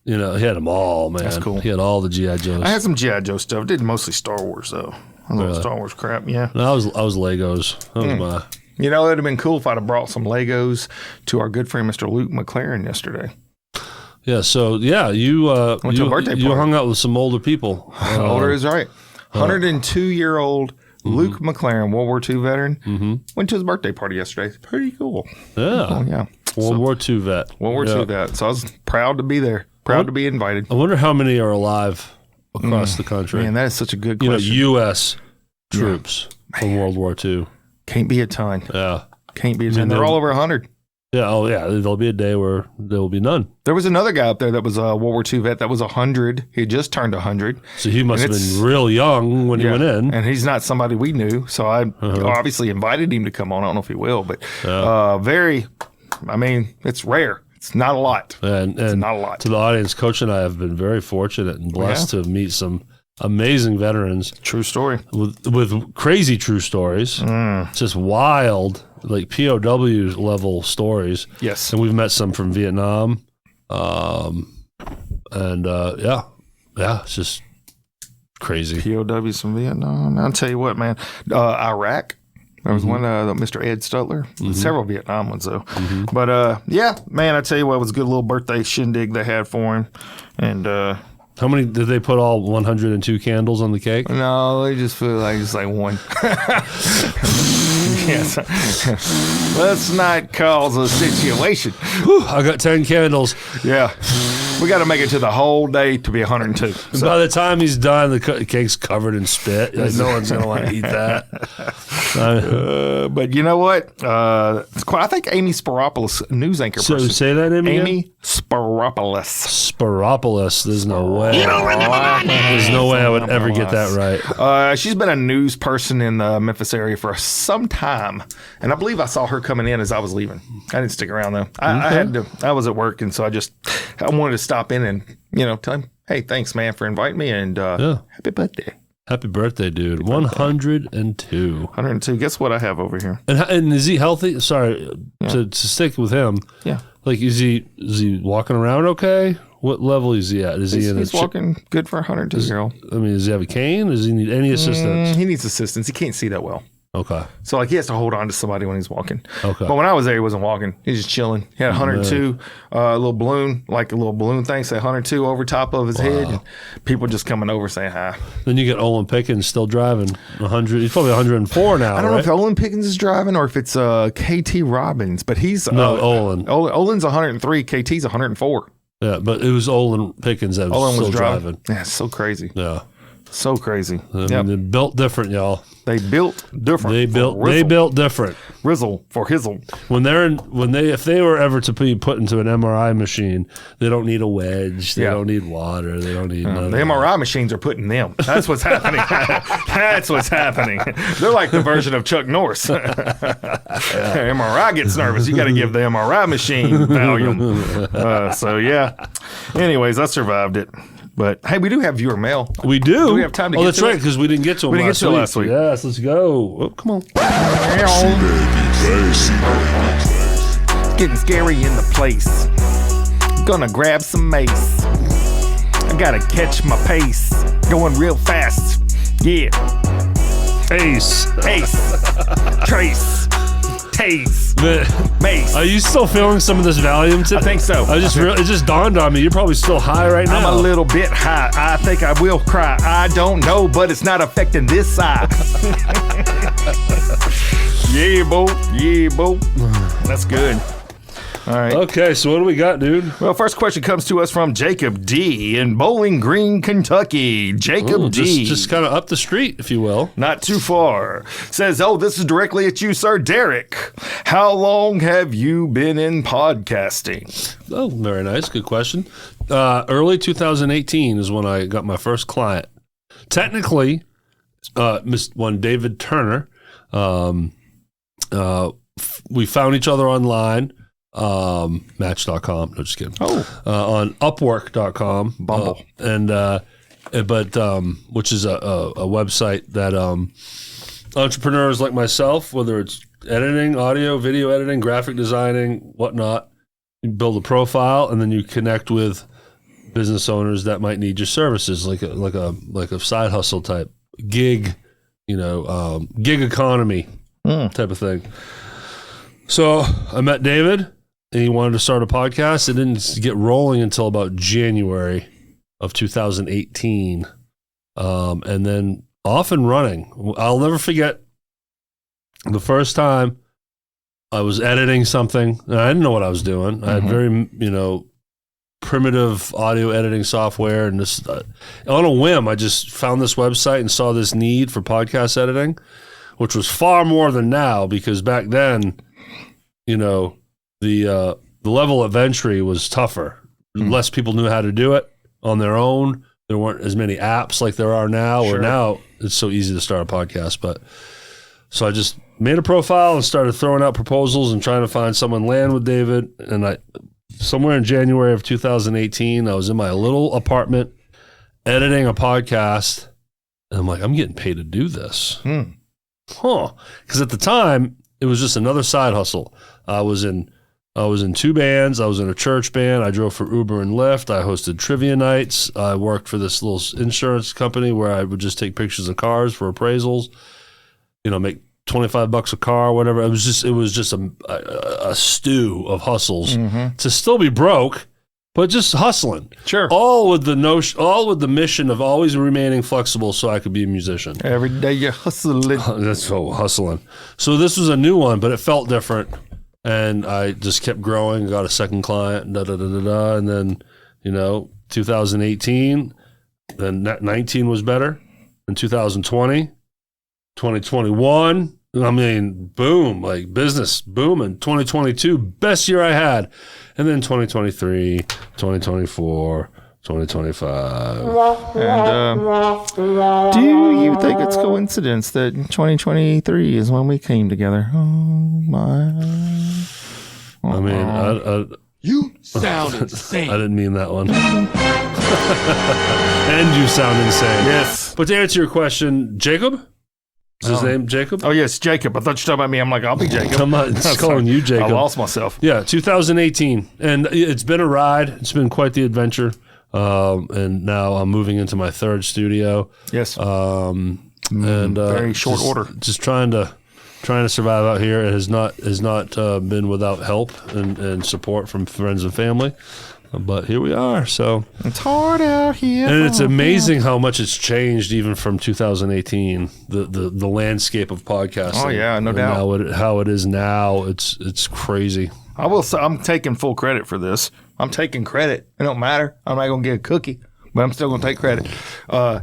he had them all, man. That's cool. He had all the G.I. Joes. I had some G.I. Joe stuff. I did mostly Star Wars, though. I love Star Wars crap, yeah. No, I was Legos. That was my... It would have been cool if I'd have brought some Legos to our good friend Mr. Luke McLaren yesterday. Yeah, so you went to a birthday party. You hung out with some older people. Older is right. 102-year-old Luke McLaren, World War II veteran, went to his birthday party yesterday. Pretty cool. Yeah. Oh, yeah. World War II vet. World War II vet. So I was proud to be there. Proud to be invited. I wonder how many are alive across the country. Man, that is such a good question. U.S. troops from World War II. Can't be a ton. Yeah. Can't be a ton. They're all over 100. Yeah. Oh, yeah. There'll be a day where there will be none. There was another guy up there that was a World War II vet that was 100. He had just turned 100. So he must have been real young when he went in. And he's not somebody we knew. So I obviously invited him to come on. I don't know if he will, but it's rare. It's not a lot. And it's not a lot. To the audience, Coach and I have been very fortunate and blessed to meet some amazing veterans. True story. With crazy true stories. Just wild, like POW level stories. Yes. And we've met some from Vietnam. It's just crazy. POWs from Vietnam. I'll tell you what, man. Iraq. There was one, Mr. Ed Stutler. Several Vietnam ones, though. But, man, I tell you what, it was a good little birthday shindig they had for him. And, how many did they put? All 102 candles on the cake? No, they just put just like one. Yes. Let's not cause a situation. Whew, I got 10 candles. Yeah. We got to make it to the whole day to be 102. So. By the time he's done, the cake's covered in spit. Like, no one's going to want to eat that. But you know what? I think Amy Sparopoulos, news anchor person. Say that name again? Amy Sparopoulos. Sparopoulos. There's no way. There's no way I would ever get that right. She's been a news person in the Memphis area for some time. And I believe I saw her coming in as I was leaving. I didn't stick around, though. I was at work, and so I wanted to stop in and, tell him, hey, thanks, man, for inviting me, and happy birthday. Happy birthday, dude. 102. 102. Guess what I have over here? And is he healthy? Sorry, to stick with him. Yeah. Like, is he walking around okay? What level is he at? He's walking good for a 102-year-old. I mean, does he have a cane? Does he need any assistance? He needs assistance. He can't see that well. Okay. So like he has to hold on to somebody when he's walking. Okay. But when I was there, he wasn't walking. He was just chilling. He had 102 little balloon, like a little balloon thing, say 102 over top of his head. And people just coming over saying hi. Then you get Olin Pickens still driving 100. He's probably 104 now. I don't know if Olin Pickens is driving or if it's KT Robbins, but he's Olin. Olin's 103, KT's 104. Yeah, but it was Olin Pickens that was still driving. Yeah, it's so crazy. Yeah. So crazy. They're built different, y'all. They built different. They built different. Rizzle for Hizzle. If they were ever to be put into an MRI machine, they don't need a wedge. They don't need water. They don't need none of the that. MRI machines are putting them. That's what's happening. That's what's happening. They're like the version of Chuck Norris. MRI gets nervous. You got to give the MRI machine Valium. So yeah. Anyways, I survived it. But hey, we do have viewer mail. We do. Do we have time to get to it? That's right, because we didn't get to them last week. Yes, let's go. Oh, come on. Getting scary in the place. Gonna grab some mace. I gotta catch my pace. Going real fast. Yeah. Ace. Trace. Tase. Mace. Are you still feeling some of this Valium today? I think so. It just dawned on me. You're probably still high right now. I'm a little bit high. I think I will cry. I don't know, but it's not affecting this side. Yeah, bo. That's good. All right. Okay, so what do we got, dude? Well, first question comes to us from Jacob D. in Bowling Green, Kentucky. Jacob D. Just kind of up the street, if you will. Not too far. Says, this is directly at you, sir. Derrick, how long have you been in podcasting? Oh, very nice. Good question. Early 2018 is when I got my first client. Technically, one David Turner. We found each other online. Match.com. No, just kidding. On Upwork.com. Bumble. Which is a website that entrepreneurs like myself, whether it's editing, audio, video editing, graphic designing, whatnot, you build a profile and then you connect with business owners that might need your services, like a side hustle type gig, gig economy type of thing. So I met David. And he wanted to start a podcast. It didn't get rolling until about January of 2018. And then off and running. I'll never forget the first time I was editing something. And I didn't know what I was doing. I had very, primitive audio editing software. And this, on a whim, I just found this website and saw this need for podcast editing, which was far more than now, because back then, the level of entry was tougher. Less people knew how to do it on their own. There weren't as many apps like there are now. Sure. Or now it's so easy to start a podcast. But so I just made a profile and started throwing out proposals and trying to find someone land with David. And somewhere in January of 2018, I was in my little apartment editing a podcast. And I'm like, I'm getting paid to do this. Because at the time, it was just another side hustle. I was in two bands. I was in a church band. I drove for Uber and Lyft. I hosted trivia nights. I worked for this little insurance company where I would just take pictures of cars for appraisals, make $25 a car, whatever. It was just a stew of hustles to still be broke, but just hustling. Sure. All with the mission of always remaining flexible so I could be a musician. Every day you're hustling. That's so hustling. So this was a new one, but it felt different. And I just kept growing, got a second client, and then, 2018, then 19 was better, and 2020, 2021, boom, like business booming. 2022, best year I had, and then 2023, 2024, 2025. And do you think it's coincidence that 2023 is when we came together? Oh my! You sound insane. I didn't mean that one. And you sound insane. Yes. But to answer your question, Jacob? Is his name Jacob? Oh, yes, Jacob. I thought you were talking about me. I'm like, I'll be Jacob. I'm not calling you Jacob. I lost myself. Yeah, 2018. And it's been a ride. It's been quite the adventure. And now I'm moving into my third studio. Yes. And very short order. Just trying to trying to survive out here. It has not been without help and support from friends and family. But here we are. So it's hard out here. And it's amazing how much it's changed even from 2018, the landscape of podcasting. Oh, yeah, no doubt. How it is now, it's crazy. I will say I'm taking full credit for this. I'm taking credit. It don't matter. I'm not going to get a cookie, but I'm still going to take credit.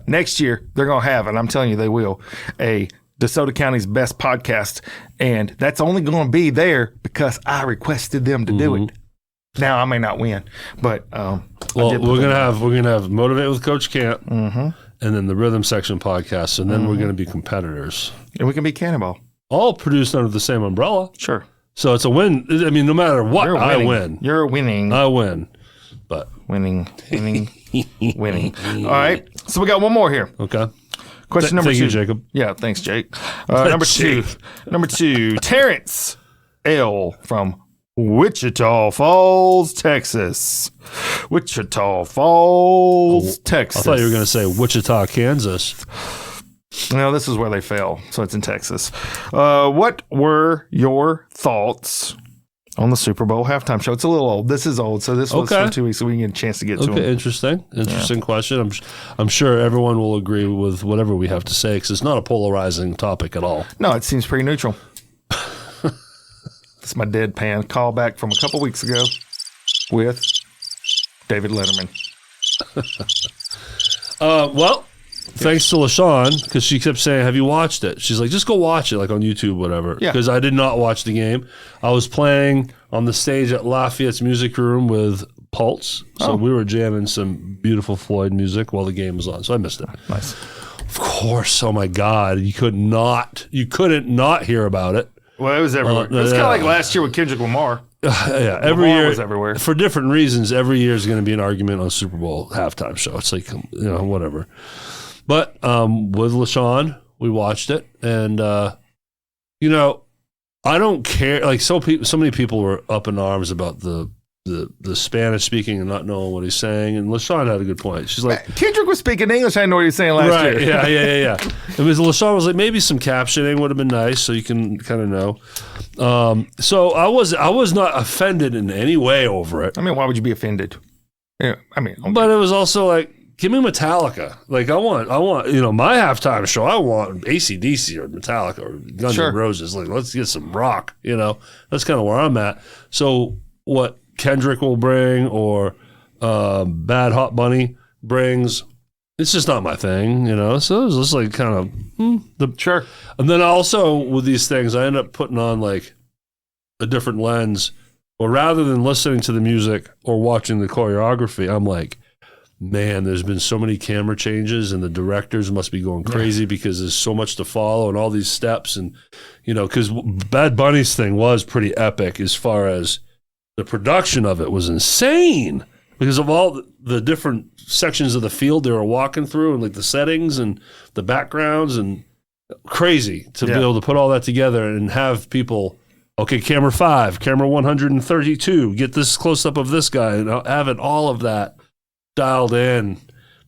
Next year, they're going to have, and I'm telling you they will, a DeSoto County's best podcast. And that's only going to be there because I requested them to do it. Now I may not win, but well, we're gonna have Motivate with Coach Camp, and then the Rhythm Section podcast, and then we're gonna be competitors, and we can be Cannonball, all produced under the same umbrella. Sure. So it's a win. I mean, no matter what, I win. You're winning. I win, but winning. All right. So we got one more here. Okay. Question number 2. Thank you, Jacob. Yeah, thanks, Jake. Number two. Terrence L. from Wichita Falls, Texas. Wichita Falls, Texas. I thought you were going to say Wichita, Kansas. No, this is where they fell, so it's in Texas. What were your thoughts on the Super Bowl halftime show? It's a little old. This is old, so this was from 2 weeks, so we can get a chance to get to them. Okay, interesting question. I'm sure everyone will agree with whatever we have to say because it's not a polarizing topic at all. No, it seems pretty neutral. It's my deadpan callback from a couple weeks ago with David Letterman. Well, thanks to La-Shon, because she kept saying, have you watched it? She's like, just go watch it, like on YouTube, whatever. Yeah. Because I did not watch the game. I was playing on the stage at Lafayette's Music Room with Pulse. So we were jamming some beautiful Floyd music while the game was on. So I missed it. Nice. Of course. Oh, my God. You couldn't not hear about it. Well, it was everywhere. It was kind of like last year with Kendrick Lamar. Yeah, every year was everywhere for different reasons. Every year is going to be an argument on Super Bowl halftime show. It's like whatever. But with La-Shon, we watched it, and I don't care. Like so many people were up in arms about the Spanish speaking and not knowing what he's saying. And La-Shon had a good point. She's like, Kendrick was speaking English. I didn't know what he was saying last year. Yeah. It was La-Shon was like, maybe some captioning would have been nice so you can kind of know. So I was not offended in any way over it. I mean, why would you be offended? Yeah, but it was also like, give me Metallica. Like I want, my halftime show. I want AC/DC or Metallica or Guns N' Roses. Like let's get some rock. That's kind of where I'm at. So what Kendrick will bring or Bad Hot Bunny brings, it's just not my thing, So it was just like kind of sure. And then also with these things, I end up putting on like a different lens. Or rather than listening to the music or watching the choreography, I'm like, man, there's been so many camera changes and the directors must be going crazy because there's so much to follow and all these steps. And, because Bad Bunny's thing was pretty epic as far as the production of it was insane because of all the different sections of the field they were walking through and like the settings and the backgrounds and crazy to be able to put all that together and have people, okay, camera 5, camera 132, get this close up of this guy and having all of that dialed in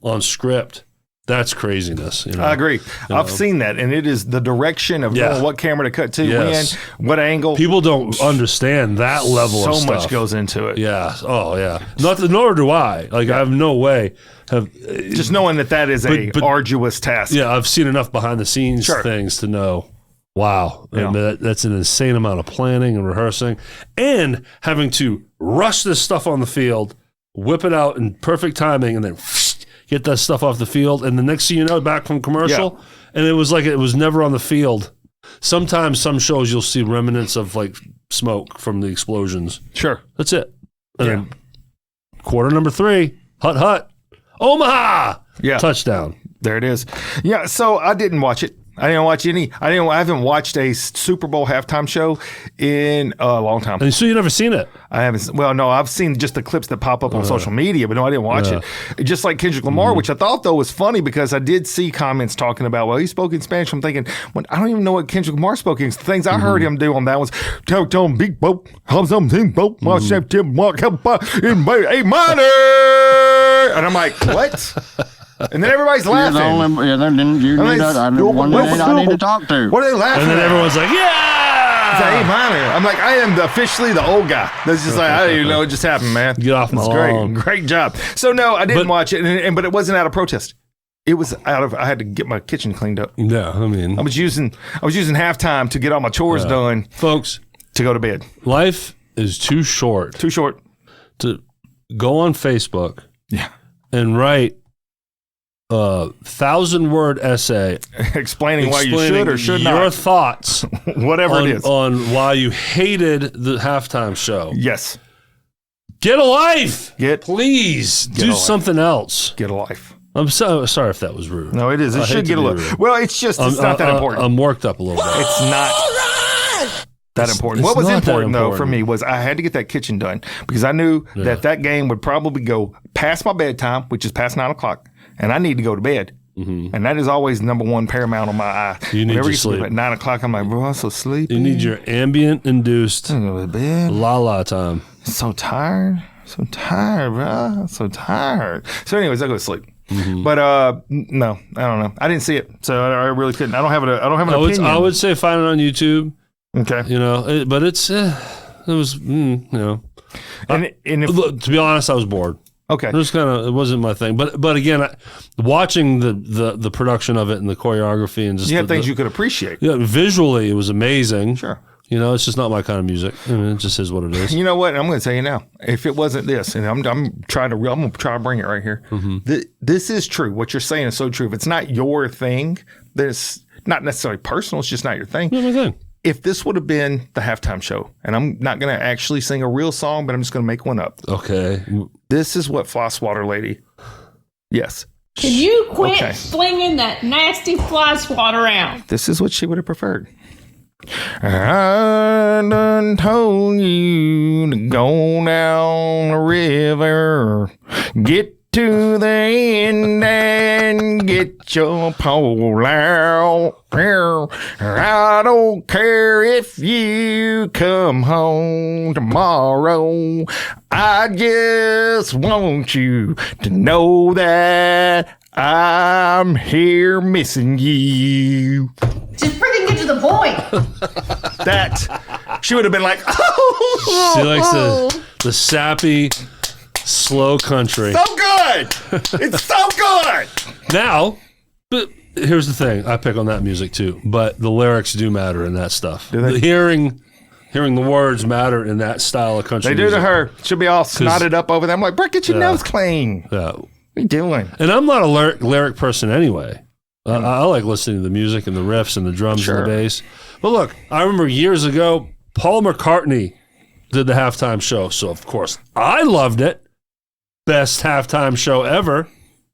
on script. That's craziness. I agree. I've seen that, and it is the direction of knowing what camera to cut to, when, what angle. People don't understand that level of stuff. So much goes into it. Yeah. Oh, yeah. Nor do I. Like, I have no way. Just knowing that is a arduous task. Yeah, I've seen enough behind the scenes things to know, wow, that's an insane amount of planning and rehearsing and having to rush this stuff on the field, whip it out in perfect timing, and then get that stuff off the field. And the next thing you know, back from commercial, and it was like it was never on the field. Sometimes some shows you'll see remnants of like smoke from the explosions. Sure. That's it. And then quarter number 3, hut, Omaha! Yeah. Touchdown. There it is. Yeah, so I didn't watch it. I haven't watched a Super Bowl halftime show in a long time. And so you've never seen it? I haven't. Well, no, I've seen just the clips that pop up on social media, but no, I didn't watch it. Just like Kendrick Lamar, which I thought, though, was funny because I did see comments talking about, well, he spoke in Spanish. I'm thinking, well, I don't even know what Kendrick Lamar spoke in. The things I heard him do on that was, tell big boat, have something boat, A minor. And I'm like, what? And then everybody's You're laughing. the only, yeah, then you And need they- I'm the one that I need to talk to. What are they laughing And then at? everyone's like, yeah! Hey, I'm like, I am officially the old guy. That's just like, I don't even know. It just happened, man. Get off my It's lawn. Great job. So no, I didn't But- watch it, but it wasn't out of protest. It was out of. I had to get my kitchen cleaned up. Yeah, I mean, I was using halftime to get all my chores done folks, to go to bed. life is too short Too short. to go on Facebook Yeah. and write a 1,000-word essay Explaining why you explaining should or should your not. thoughts Whatever on, it is. on why you hated the halftime show. Yes. Get a life. Please a do life. something else. Get a life. I'm so sorry if that was rude. No, it is. It I hate should to get a be look. rude. Well, it's just it's not that important. I'm worked up a little bit. It's not that important. it's What was not that important, though, for important. me was I had to get that kitchen done because I knew that game would probably go past my bedtime, which is past 9 o'clock, and I need to go to bed. Mm-hmm. And that is always number one paramount on my eye. You need Whenever your it gets to sleep. At 9 o'clock, I'm like, bro, I'm so sleepy. You need your ambient-induced I'm going to bed. la-la time. So tired. So tired, bro. So tired. So anyways, I go to sleep. Mm-hmm. But no, I don't know. I didn't see it, so I really couldn't. I don't have an opinion. I would say find it on YouTube. Okay. You know, but it was, you know. And if, Look, to be honest, I was bored. okay. It wasn't my thing. But again, watching the production of it and the choreography and just You have things you could appreciate. yeah, visually it was amazing. Sure. You know, it's just not my kind of music. I mean, it just is what it is. You know what? I'm going to tell you now. If it wasn't this, and I'm going to try to bring it right here. Mm-hmm. This is true. What you're saying is so true. If it's not your thing, then it's not necessarily personal. It's just not your thing. Not my thing. If this would have been the halftime show, and I'm not going to actually sing a real song, but I'm just going to make one up. Okay. This is what Flosswater Lady. Yes. Can you quit Okay. flinging that nasty fly swatter out? This is what she would have preferred. I done told you to go down the river, get to the end and get your pole out. I don't care if you come home tomorrow. I just want you to know that I'm here missing you. Just freaking get to the point. That she would have been like, oh, She likes the sappy, slow country. so good. It's so good. Now, but here's the thing. I pick on that music too, but the lyrics do matter in that stuff. Do they? Hearing the words matter in that style of country They do music. to her. She'll be all snotted up over there. I'm like, bro, get your Yeah. nose clean. Yeah. What are you doing? And I'm not a lyric person anyway. I like listening to the music and the riffs and the drums Sure. and the bass. But look, I remember years ago, Paul McCartney did the halftime show. So, of course, I loved it. Best halftime show ever.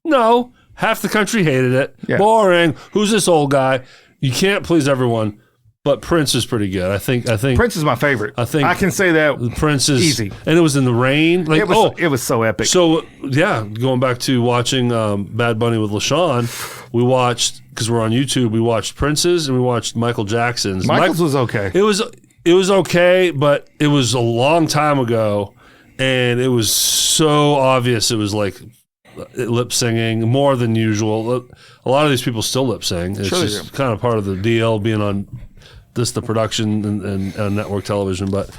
No, half the country hated it. Yeah. Boring. Who's this old guy? You can't please everyone. But Prince is pretty good. I think Prince is my favorite. I think I can say that. Prince is easy. And it was in the rain. Like, It was so epic. so yeah, going back to watching Bad Bunny with La-Shon, we watched, because we're on YouTube, we watched Prince's and we watched Michael Jackson's. Michael's was okay. It was okay, but it was a long time ago, and it was so obvious. It was like lip singing more than usual. A lot of these people still lip sing. It's Sure they just kind of part of the deal being on the production and network television, but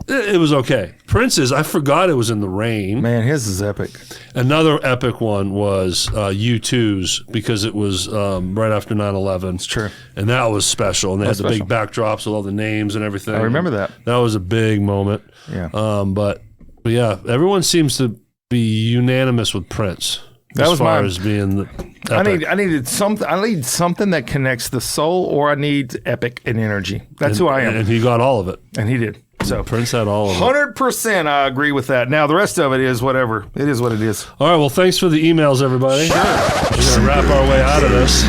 it was okay. Prince's, I forgot it was in the rain. Man, his is epic. Another epic one was U2's, because it was right after 9/11. It's true. And that was special. And they had That's the big backdrops with all the names and everything. I remember that. That was a big moment. Yeah. But yeah, everyone seems to be unanimous with Prince. That as was far mine. as being the I epic. need something that connects the soul, or I need epic and energy. That's who I am. And he got all of it. And he did. So Prince had all of it. 100% I agree with that. Now the rest of it is whatever. It is what it is. All right, well, thanks for the emails, everybody. We're going to wrap our way out of this.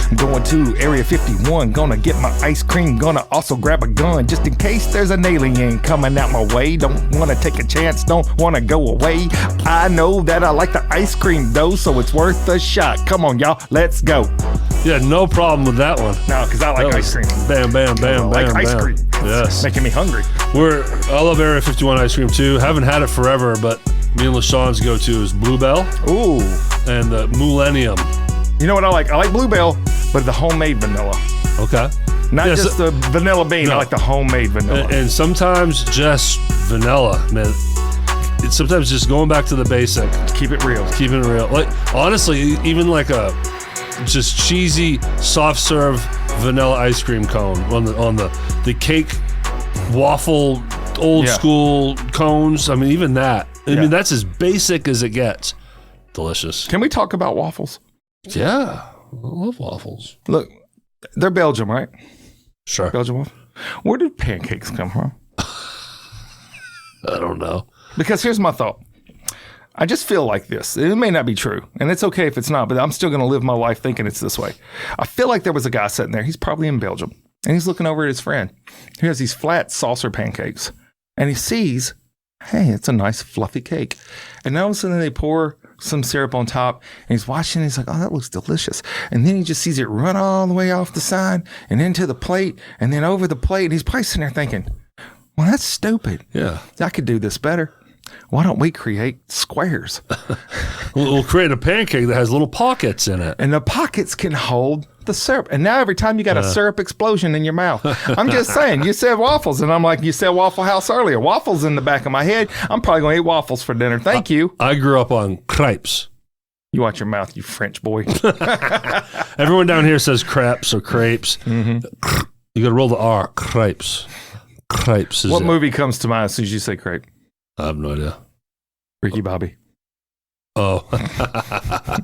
I'm going to Area 51, gonna get my ice cream, gonna also grab a gun just in case there's an alien coming out my way. Don't wanna take a chance, don't wanna go away. I know that I like the ice cream though, so it's worth a shot. Come on, y'all, let's go. Yeah, no problem with that one. No, because I like That ice was cream. Bam, bam, bam, I like bam, ice bam. cream. Yes. Making me hungry. I love Area 51 ice cream too. Haven't had it forever, but Me and La-Shon's go-to is Bluebell Ooh. and the Millennium. You know what I like? I like Bluebell, but the homemade vanilla. Okay. Not Yeah, just the vanilla bean. No. I like the homemade vanilla. And sometimes just vanilla, man. It's sometimes just going back to the basic. Keep it real. Keeping it real. Like, honestly, even like a just cheesy soft serve vanilla ice cream cone on the cake waffle old school cones. I mean, even that. I mean, that's as basic as it gets. Delicious. Can we talk about waffles? Yeah. I love waffles. Look, they're Belgium, right? Sure. Belgium waffles. Where did pancakes come from? I don't know. Because here's my thought. I just feel like this. It may not be true, and it's okay if it's not, but I'm still going to live my life thinking it's this way. I feel like there was a guy sitting there. He's probably in Belgium, and he's looking over at his friend. He has these flat saucer pancakes, and he sees, hey, it's a nice fluffy cake. And all of a sudden they pour some syrup on top, and he's watching, and he's like, oh, that looks delicious. And then he just sees it run all the way off the side and into the plate and then over the plate. And he's probably sitting there thinking, well, that's stupid. Yeah. I could do this better. Why don't we create squares? We'll create a pancake that has little pockets in it. And the pockets can hold the syrup. And now every time you got a syrup explosion in your mouth, I'm just saying, you said waffles. And I'm like, you said Waffle House earlier. Waffles in the back of my head. I'm probably going to eat waffles for dinner. Thank you. I grew up on crepes. You watch your mouth, you French boy. Everyone down here says crepes or crepes. Mm-hmm. You got to roll the R. Crepes. Crepes is What it. movie comes to mind as soon as you say crepe? I have no idea. Ricky Bobby. Oh,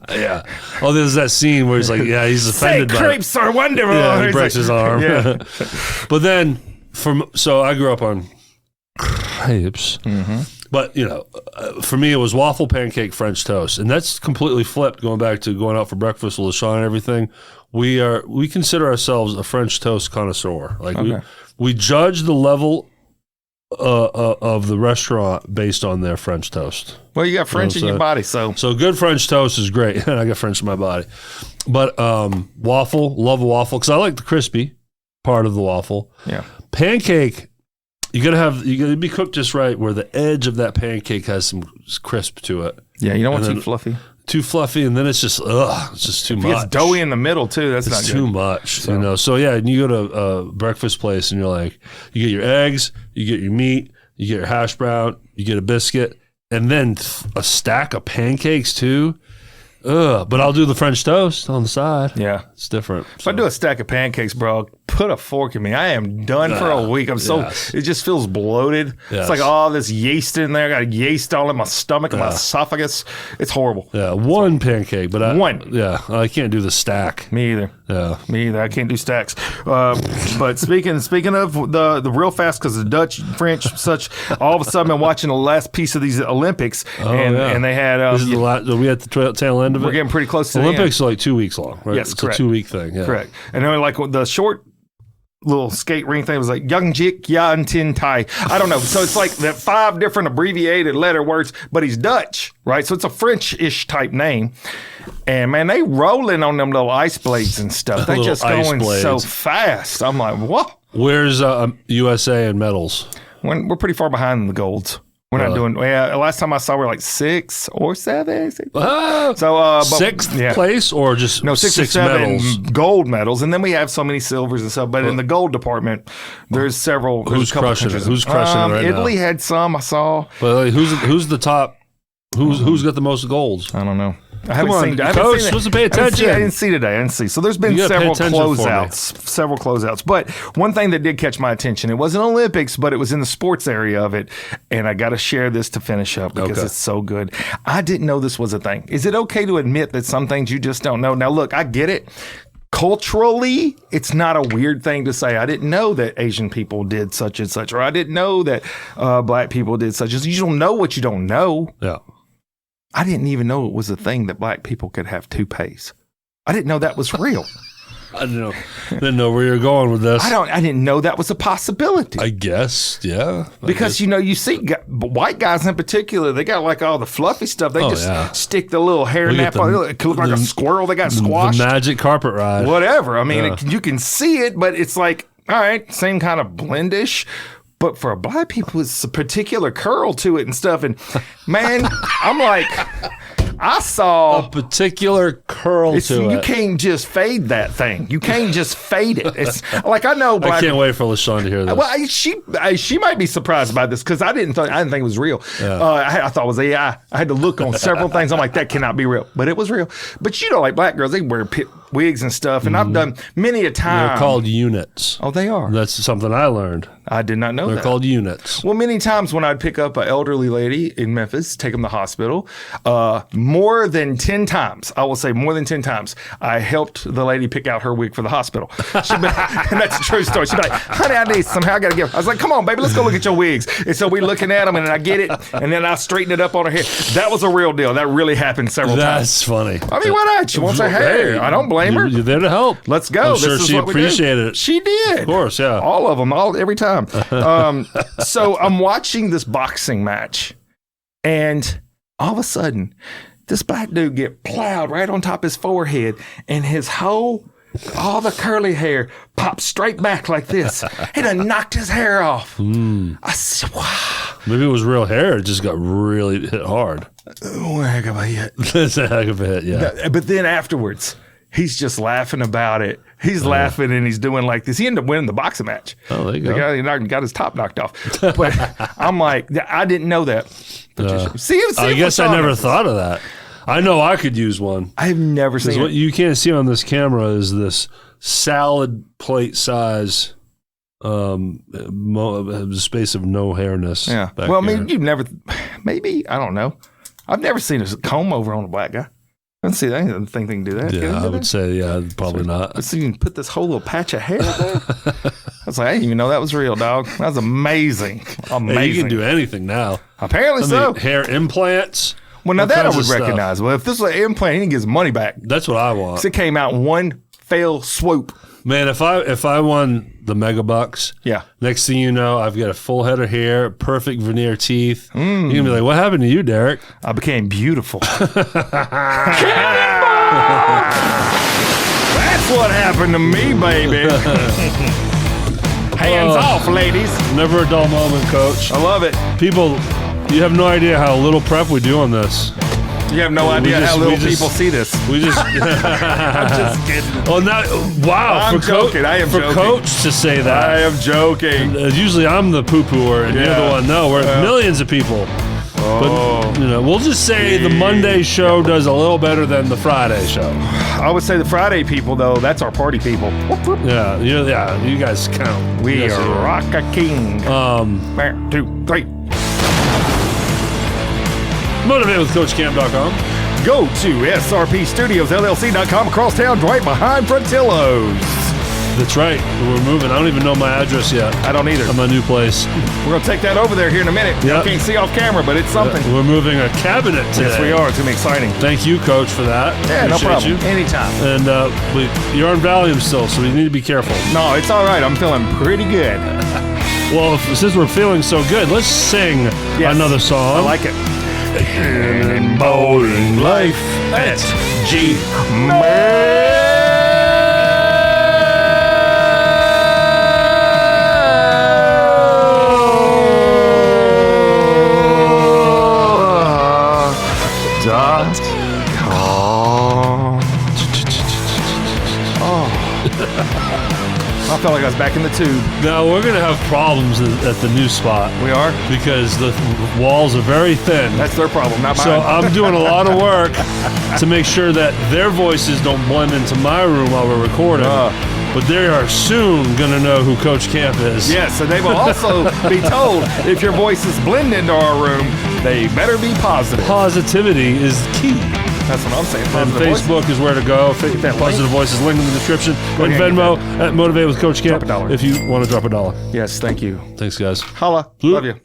yeah. Oh, there's that scene where he's like, yeah, he's offended by crepes are wonderful. Yeah, he He's breaks like, his arm. Yeah. But then, so I grew up on crepes. Mm-hmm. But, for me, it was waffle, pancake, French toast. And that's completely flipped going back to going out for breakfast with La-Shon and everything. We consider ourselves a French toast connoisseur. Like we judge the level of the restaurant based on their French toast. Well, you got French in your body, so good French toast is great. And I got French in my body. But waffle, love a waffle because I like the crispy part of the waffle. Yeah. Pancake, you gotta be cooked just right where the edge of that pancake has some crisp to it. Yeah, you don't want too fluffy. Too fluffy, and then it's just too much. It's doughy in the middle too. That's not good. Too much, So yeah, and you go to a breakfast place, and you're like, you get your eggs, you get your meat, you get your hash brown, you get a biscuit, and then a stack of pancakes too. But I'll do the French toast on the side. Yeah, it's different. If I do a stack of pancakes, bro, put a fork in me. I am done for a week. It just feels bloated. Yes. It's like all this yeast in there. I got yeast all in my stomach and my esophagus. It's horrible. Yeah, one pancake, but one. Yeah, I can't do the stack. Me either. Yeah, me either. I can't do stacks. But speaking of the real fast, because the Dutch, French, such, all of a sudden I'm watching the last piece of these Olympics, and they had. This is are we at the tail end of it? We're getting pretty close to the Olympics end. are like 2 weeks long, right? Yes, it's correct. a 2-week thing. Yeah. Correct. And then like the short little skate ring thing was like Young Jik Yan Tin Tai. I don't know. So it's like that 5 different abbreviated letter words, but he's Dutch, right? So it's a French-ish type name. And man, they rolling on them little ice blades and stuff. They just going so fast. I'm like, what? Where's USA and medals? We're pretty far behind the golds. We're not doing. Yeah, last time I saw, we're like 6 or 7. So, sixth place or just no 6 or 7 medals? Gold medals, and then we have so many silvers and stuff. But in the gold department, there's several. Who's crushing it? Who's crushing it right Italy now? had some. I saw. But like, who's the top? Who's got the most golds? I don't know. I Come on, Coach, supposed to pay attention. I didn't see today. I didn't see. So there's been several closeouts. But one thing that did catch my attention, it wasn't Olympics, but it was in the sports area of it. And I got to share this to finish up because it's so good. I didn't know this was a thing. Is it okay to admit that some things you just don't know? Now, look, I get it. Culturally, it's not a weird thing to say. I didn't know that Asian people did such and such, or I didn't know that black people did such and such. You don't know what you don't know. Yeah. I didn't even know it was a thing that black people could have toupees. I didn't know that was real. I didn't know where you're going with this. I didn't know that was a possibility. I guess, yeah. Because you see white guys in particular, they got like all the fluffy stuff. They stick the little hair nap on it. It look like a squirrel. They got squashed. The magic carpet ride. Whatever. I mean, you can see it, but it's like, all right, same kind of blendish. But for black people, it's a particular curl to it and stuff. And man, I'm like, I saw a particular curl to you it. can't just fade that thing. You can't just fade it. It's like I know. I can't wait for La-Shon to hear this. Well, she might be surprised by this because I didn't think it was real. Yeah. I thought it was AI. I had to look on several things. I'm like, that cannot be real, but it was real. But like black girls, they wear wigs and stuff, and I've done many a time. They're called units. Oh, they are. That's something I learned. I did not know They're that. called units. Well, many times when I'd pick up an elderly lady in Memphis, take them to the hospital, more than 10 times, I will say more than 10 times, I helped the lady pick out her wig for the hospital. And that's a true story. She'd be like, honey, I need some hair. I got to give. I was like, come on, baby, let's go look at your wigs. And so we looking at them, and I get it, and then I straighten it up on her head. That was a real deal. That really happened several times. That's funny. I mean, why not? She wants her hair. Hey, I don't blame her. You're there to help. Let's go. I'm sure This is she what we do. appreciated it. She did. Of course, yeah. All of them, every time. So I'm watching this boxing match, and all of a sudden, this black dude get plowed right on top of his forehead, and his all the curly hair pops straight back like this. He done knocked his hair off. I said, wow. Maybe it was real hair. It just got really hit hard. Oh, heck of a hit. That's a heck of a hit, yeah. But then afterwards, he's just laughing about it. He's laughing and he's doing like this. He ended up winning the boxing match. Oh, there you The go. guy got his top knocked off. But I'm like, I didn't know that. See, I guess I never thought of that. I know I could use one. I've never Because seen what it. you can't see on this camera is this salad plate size space of no hairness. Yeah. back Well, I mean, here. you've never, maybe, I don't know. I've never seen a comb over on a black guy. I don't see that. I don't think they can do that. Yeah, I would say, probably not. But so you can put this whole little patch of hair there. I was like, I didn't even know that was real, dog. That was amazing. Amazing. Hey, you can do anything now. Apparently so. Hair implants. Well, now all that I kinds would of stuff. recognize. Well, if this was an implant, he can get his money back. That's what I want. 'Cause it came out in one fell swoop. Man, if I won the mega bucks, Yeah. next thing you know, I've got a full head of hair, perfect veneer teeth. You're going to be like, what happened to you, Derrick? I became beautiful. That's what happened to me, baby. Hands off, ladies. Never a dull moment, Coach. I love it. People, you have no idea how little prep we do on this. You have no idea how little people see this. We just, I'm just kidding. oh, now, wow. I'm joking. I am for joking. Coach to say that. I am joking. Usually I'm the poo-pooer and you're Yeah. the one. No, we're millions of people. Oh. But, we'll just say the Monday show does a little better than the Friday show. I would say the Friday people, though, that's our party people. Yeah, you guys count. We You guys are rock a king. 1, 2, 3. MotivateWithCoachCamp.com. Go to SRP Studios LLC.com across town, right behind Frontillo's. That's right. We're moving. I don't even know my address yet. I don't either. On my new place. We're going to take that over there here in a minute. Yep. I can't see off camera, but it's something. We're moving a cabinet today. Yes, we are. It's going to be exciting. Thank you, Coach, for that. Yeah, no Appreciate problem. you. Anytime. And you're on Valium still, so you need to be careful. No, it's all right. I'm feeling pretty good. Well, since we're feeling so good, let's sing another song. I like it. Cannonballing Life at gmail.com. I felt like I was back in the tube. Now, we're going to have problems at the new spot. We are? Because the walls are very thin. That's their problem, not mine. So I'm doing a lot of work to make sure that their voices don't blend into my room while we're recording. But they are soon going to know who Coach Camp is. Yes, and they will also be told if your voices blend into our room, they better be positive. Positivity is key. That's what I'm saying. And Facebook is where to go. Positive Voices, link in the description. And Venmo at Motivate with Coach Camp $1. if you want to drop $1. Yes, thank you. Thanks, guys. Holla. Blue. Love you.